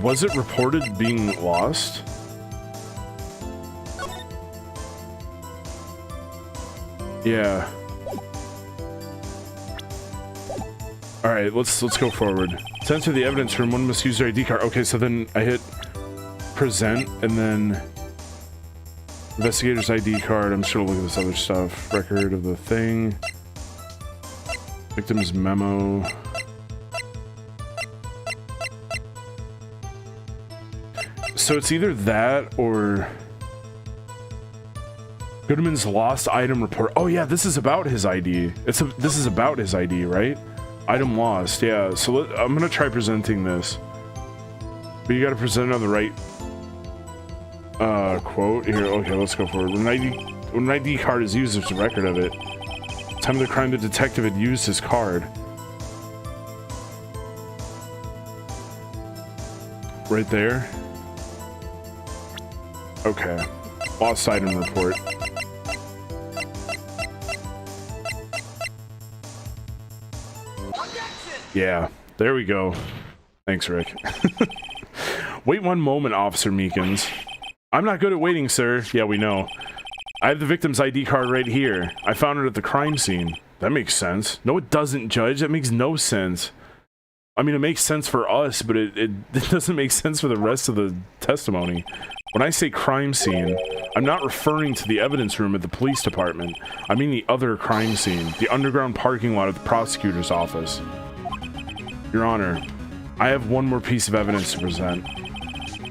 Was it reported being lost? Yeah. All right, let's go forward. To enter the evidence room, one must use their ID card. Okay, so then I hit present, and then investigator's ID card. I'm just gonna look at this other stuff. Record of the thing. Victim's memo. So it's either that or Goodman's lost item report. Oh yeah, this is about his ID. This is about his ID, right? Item lost. Yeah. So I'm gonna try presenting this, but you got to present it on the right quote here. Okay, let's go forward. When an ID card is used, there's a record of it. Time of the crime, the detective had used his card. right there. Okay. Lost item report. Yeah, there we go. Thanks, Rick. Wait one moment, Officer Meekins. I'm not good at waiting, sir. Yeah, we know. I have the victim's ID card right here. I found it at the crime scene. That makes sense. No, it doesn't, Judge. That makes no sense. I mean, it makes sense for us, but it doesn't make sense for the rest of the testimony. When I say crime scene, I'm not referring to the evidence room at the police department. I mean the other crime scene, the underground parking lot at the prosecutor's office. Your Honor, I have one more piece of evidence to present.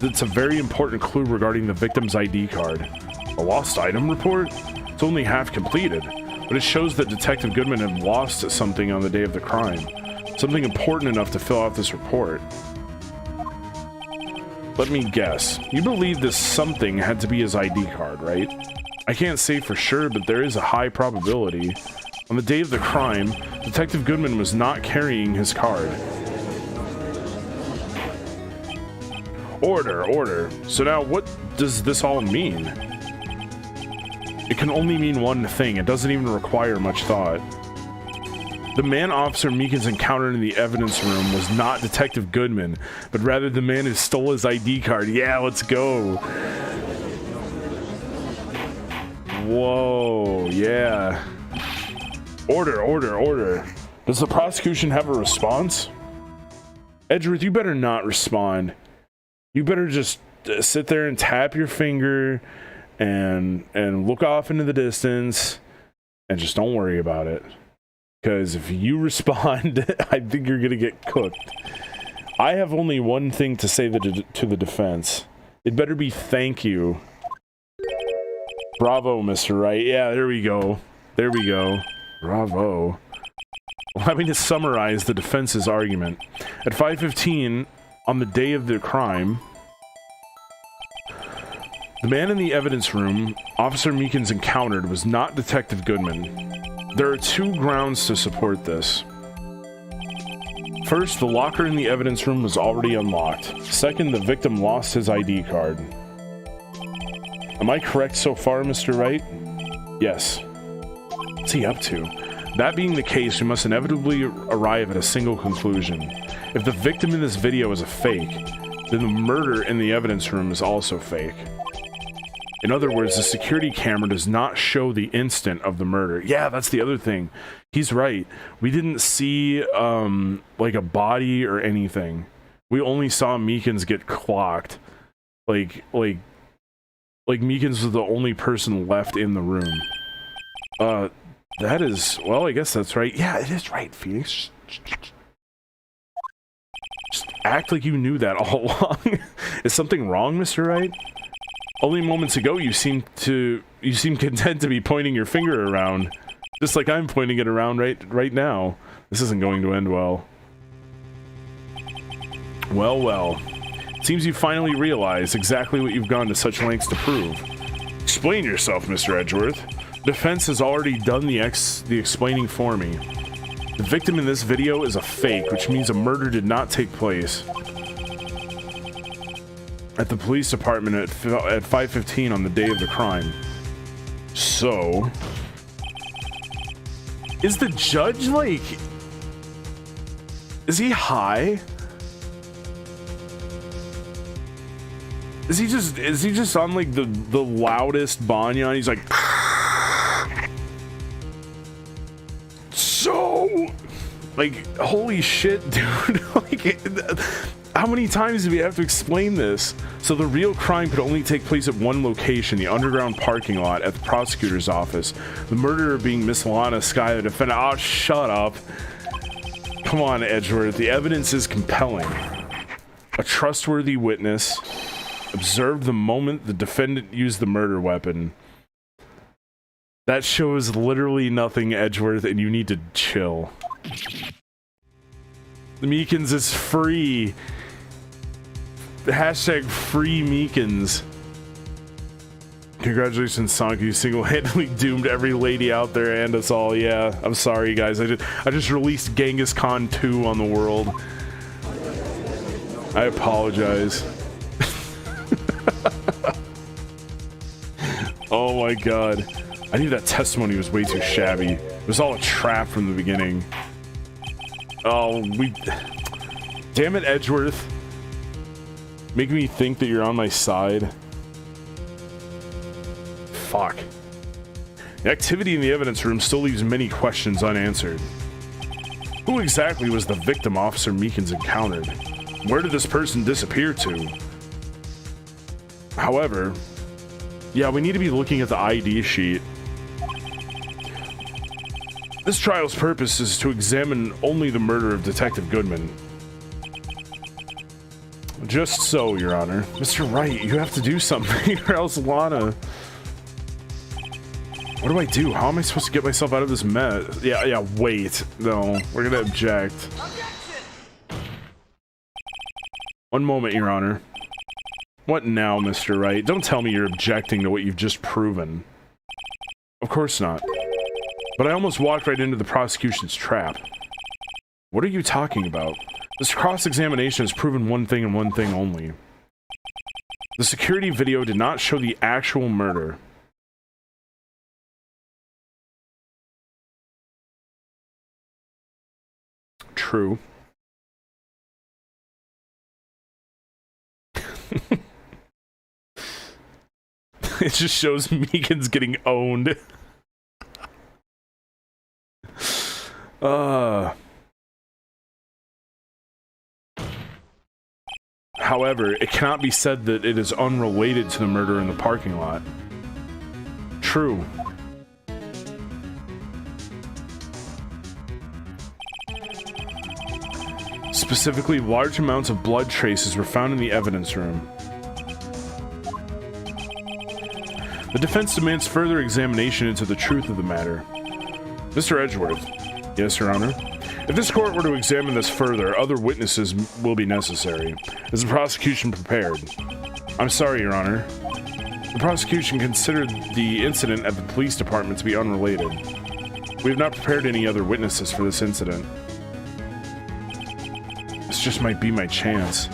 It's a very important clue regarding the victim's ID card. A lost item report? It's only half completed, but it shows that Detective Goodman had lost something on the day of the crime. Something important enough to fill out this report. Let me guess. You believe this something had to be his ID card, right? I can't say for sure, but there is a high probability. On the day of the crime, Detective Goodman was not carrying his card. Order, order. So now what does this all mean? It can only mean one thing. It doesn't even require much thought. The man Officer Meekins encountered in the evidence room was not Detective Goodman, but rather the man who stole his ID card. Yeah, let's go. Whoa, yeah. Order, order, order. Does the prosecution have a response? Edgeworth, you better not respond. You better just sit there and tap your finger and look off into the distance and just don't worry about it. Because if you respond, I think you're going to get cooked. I have only one thing to say to the defense. It better be thank you. Bravo, Mr. Wright. Yeah, there we go. There we go. Bravo. Allow me to summarize the defense's argument. At 5:15, on the day of the crime, the man in the evidence room Officer Meekins encountered was not Detective Goodman. There are two grounds to support this. First, the locker in the evidence room was already unlocked. Second, the victim lost his ID card. Am I correct so far, Mr. Wright? Yes. What's he up to? That being the case, we must inevitably arrive at a single conclusion. If the victim in this video is a fake, then the murder in the evidence room is also fake. In other words, the security camera does not show the instant of the murder. Yeah, that's the other thing. He's right. We didn't see, like a body or anything. We only saw Meekins get clocked. Like Meekins was the only person left in the room. That is, well, I guess that's right. Yeah, it is right, Phoenix. Just act like you knew that all along. Is something wrong, Mr. Wright? Only moments ago you seem content to be pointing your finger around. Just like I'm pointing it around right now. This isn't going to end well. Well, well. Seems you finally realize exactly what you've gone to such lengths to prove. Explain yourself, Mr. Edgeworth. Defense has already done the explaining for me. The victim in this video is a fake, which means a murder did not take place at the police department at 5:15 on the day of the crime. So, is the judge like, is he high? Is he just on like the loudest banyan? He's like, so, like, holy shit, dude. Like, how many times do we have to explain this? So the real crime could only take place at one location, the underground parking lot at the prosecutor's office. The murderer being Miss Lana Sky, the defendant. Oh, shut up. Come on, Edgeworth. The evidence is compelling. A trustworthy witness observed the moment the defendant used the murder weapon. That shows literally nothing, Edgeworth, and you need to chill. The Meekins is free. Hashtag free Meekins. Congratulations, Sonic. You single-handedly doomed every lady out there and us all. Yeah, I'm sorry, guys. I just released Genghis Khan 2 on the world. I apologize. Oh my god. I knew that testimony was way too shabby. It was all a trap from the beginning. Oh, damn it, Edgeworth. Making me think that you're on my side. Fuck. The activity in the evidence room still leaves many questions unanswered. Who exactly was the victim Officer Meekins encountered? Where did this person disappear to? However, yeah, we need to be looking at the ID sheet. This trial's purpose is to examine only the murder of Detective Goodman. Just so, Your Honor. Mr. Wright, you have to do something, or else Lana... What do I do? How am I supposed to get myself out of this mess? Yeah, wait. No, we're gonna object. One moment, Your Honor. What now, Mr. Wright? Don't tell me you're objecting to what you've just proven. Of course not. But I almost walked right into the prosecution's trap. What are you talking about? This cross-examination has proven one thing and one thing only. The security video did not show the actual murder. True. It just shows Meekins getting owned. However, it cannot be said that it is unrelated to the murder in the parking lot. True. Specifically, large amounts of blood traces were found in the evidence room. The defense demands further examination into the truth of the matter. Mr. Edgeworth. Yes, Your Honor. If this court were to examine this further, other witnesses will be necessary. Is the prosecution prepared? I'm sorry, Your Honor. The prosecution considered the incident at the police department to be unrelated. We have not prepared any other witnesses for this incident. This just might be my chance.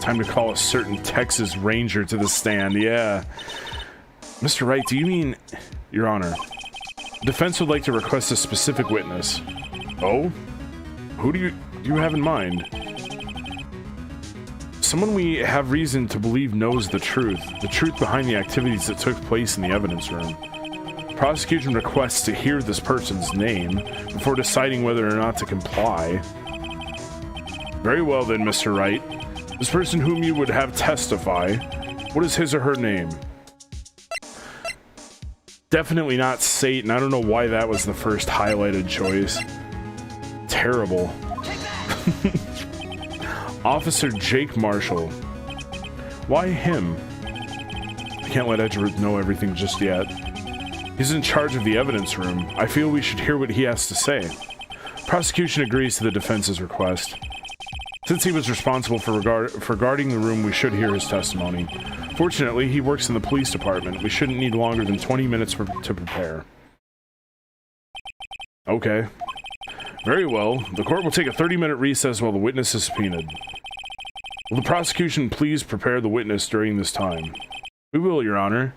Time to call a certain Texas Ranger to the stand, yeah. Mr. Wright, do you mean... Your Honor, the defense would like to request a specific witness. Oh? Who do you have in mind? Someone we have reason to believe knows the truth behind the activities that took place in the evidence room. The prosecution requests to hear this person's name before deciding whether or not to comply. Very well then, Mr. Wright. This person whom you would have testify, what is his or her name? Definitely not Satan. I don't know why that was the first highlighted choice. Terrible. Officer Jake Marshall. Why him? I can't let Edgeworth know everything just yet. He's in charge of the evidence room. I feel we should hear what he has to say. Prosecution agrees to the defense's request. Since he was responsible for guarding the room, we should hear his testimony. Fortunately, he works in the police department. We shouldn't need longer than 20 minutes to prepare. Okay. Very well. The court will take a 30-minute recess while the witness is subpoenaed. Will the prosecution please prepare the witness during this time? We will, Your Honor.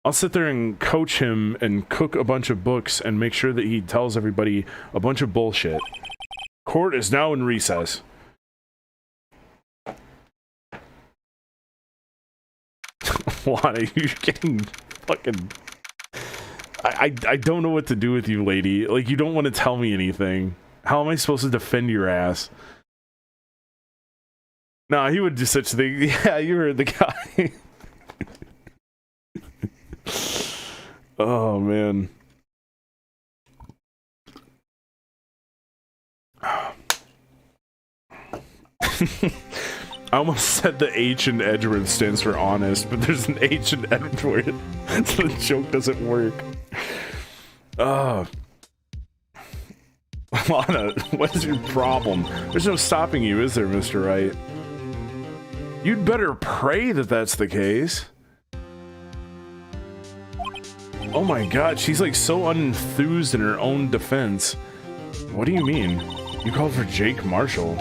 I'll sit there and coach him and cook a bunch of books and make sure that he tells everybody a bunch of bullshit. Court is now in recess. Lana, you're getting fucking... I don't know what to do with you, lady. Like, you don't want to tell me anything. How am I supposed to defend your ass? Nah, he would do such a thing. Yeah, you were the guy. Oh, man. I almost said the H in Edgeworth stands for honest, but there's an H in Edgeworth, so the joke doesn't work. Lana, what is your problem? There's no stopping you, is there, Mr. Wright? You'd better pray that that's the case. Oh my god, she's like so unenthused in her own defense. What do you mean? You called for Jake Marshall.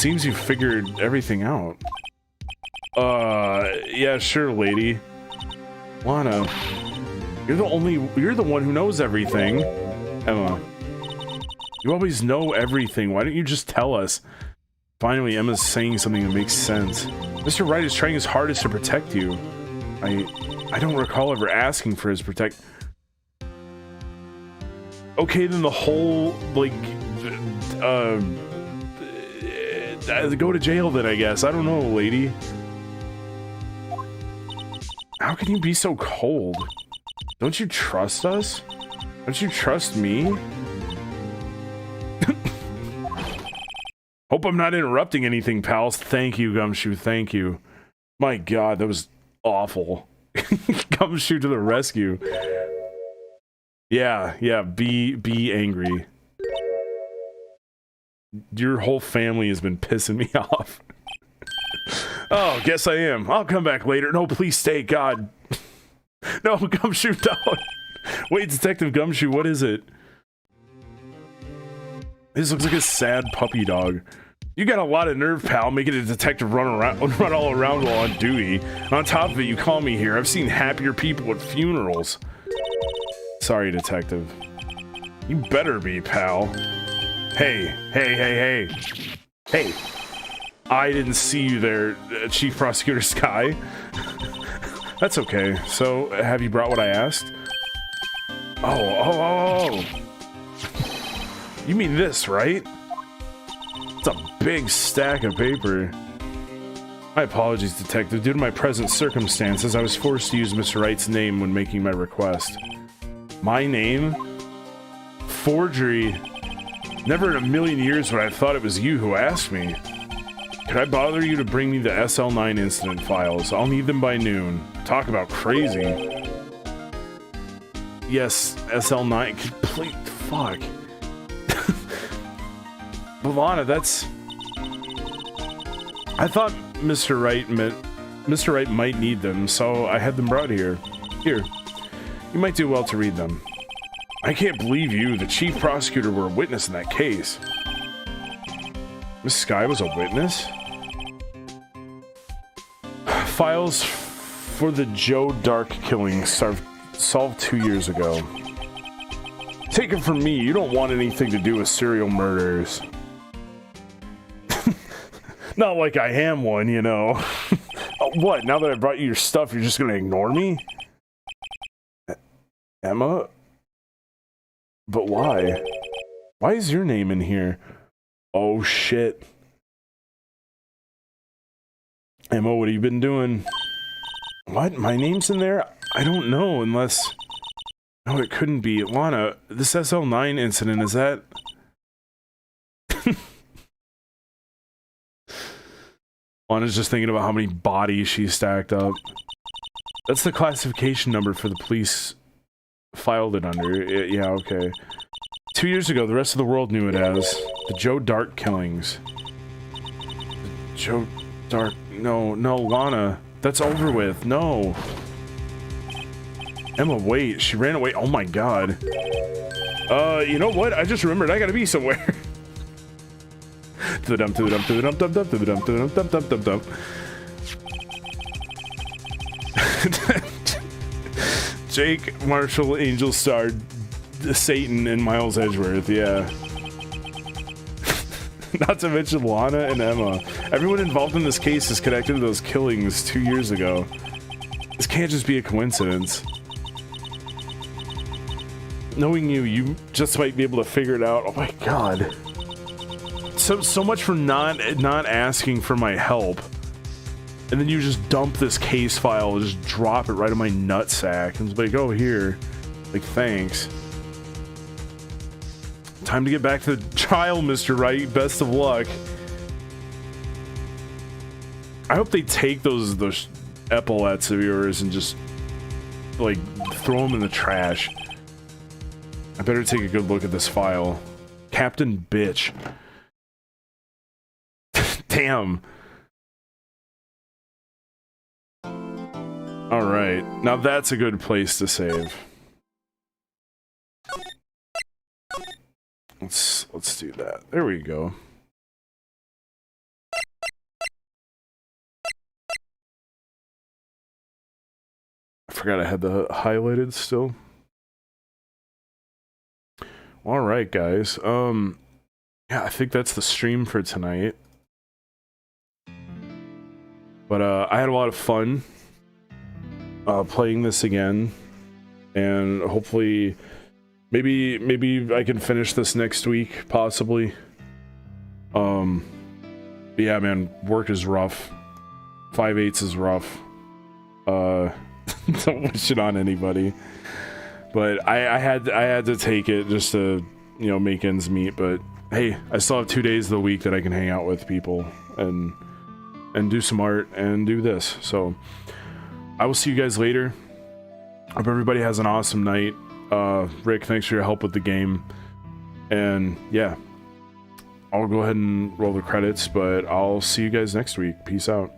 seems you figured everything out. Yeah, sure, lady. Lana, you're the one who knows everything. Emma, you always know everything. Why don't you just tell us? Finally, Emma's saying something that makes sense. Mr. Wright is trying his hardest to protect you. I don't recall ever asking for his Okay, then the whole, like, go to jail then, I guess. I don't know, lady. How can you be so cold? Don't you trust us? Don't you trust me? Hope I'm not interrupting anything, pals. Thank you, Gumshoe. Thank you. My god, that was awful. Gumshoe to the rescue. Yeah, be angry. Your whole family has been pissing me off. Oh, guess I am. I'll come back later. No, please stay, God. No, Gumshoe, don't. Wait, Detective Gumshoe, what is it? This looks like a sad puppy dog. You got a lot of nerve, pal, making a detective run all around while on duty. On top of it, you call me here. I've seen happier people at funerals. Sorry, detective. You better be, pal. Hey. Hey. I didn't see you there, Chief Prosecutor Sky. That's okay. So, have you brought what I asked? Oh. You mean this, right? It's a big stack of paper. My apologies, detective. Due to my present circumstances, I was forced to use Mr. Wright's name when making my request. My name? Forgery. Never in a million years would I have thought it was you who asked me. Could I bother you to bring me the SL9 incident files? I'll need them by noon. Talk about crazy. Yes, SL9. Complete fuck. Lana, that's... I thought Mr. Wright might need them, so I had them brought here. Here. You might do well to read them. I can't believe you, the chief prosecutor, were a witness in that case. Miss Sky was a witness? Files for the Joe Dark killing solved 2 years ago. Take it from me, you don't want anything to do with serial murders. Not like I am one, you know. What, now that I brought you your stuff, you're just gonna ignore me? Emma? But why? Why is your name in here? Oh shit. Emma, what have you been doing? What? My name's in there? I don't know, unless... No, it couldn't be. Lana, this SL9 incident, is that... Lana's just thinking about how many bodies she stacked up. That's the classification number for the police filed it under. Yeah, okay. 2 years ago, the rest of the world knew it as the Joe Dark killings. The Joe Dark... No, Lana. That's over with. No. Emma, wait. She ran away. Oh my god. You know what? I just remembered I gotta be somewhere. To the dump, to the dump, to the dump, dump, dump, to the dump, to the dump, dump, dump, dump, dump. Jake, Marshall, Angel Star, Satan, and Miles Edgeworth, yeah. Not to mention Lana and Emma. Everyone involved in this case is connected to those killings 2 years ago. This can't just be a coincidence. Knowing you just might be able to figure it out. Oh my god. So much for not asking for my help. And then you just dump this case file and just drop it right in my nutsack. And it's like, oh, here. Like, thanks. Time to get back to the trial, Mr. Wright. Best of luck. I hope they take those epaulets of yours and just, like, throw them in the trash. I better take a good look at this file. Captain Bitch. Damn. Alright, now that's a good place to save. Let's do that. There we go. forgot I had the highlighted still. All right, guys. Yeah, I think that's the stream for tonight. But I had a lot of fun playing this again, and hopefully, maybe I can finish this next week, possibly. But yeah, man, work is rough. 5/8 is rough. Don't wish it on anybody. But I had to take it just to, you know, make ends meet. But hey, I still have 2 days of the week that I can hang out with people and do some art and do this. So I will see you guys later. Hope everybody has an awesome night. Rick, thanks for your help with the game. And yeah, I'll go ahead and roll the credits, but I'll see you guys next week. Peace out.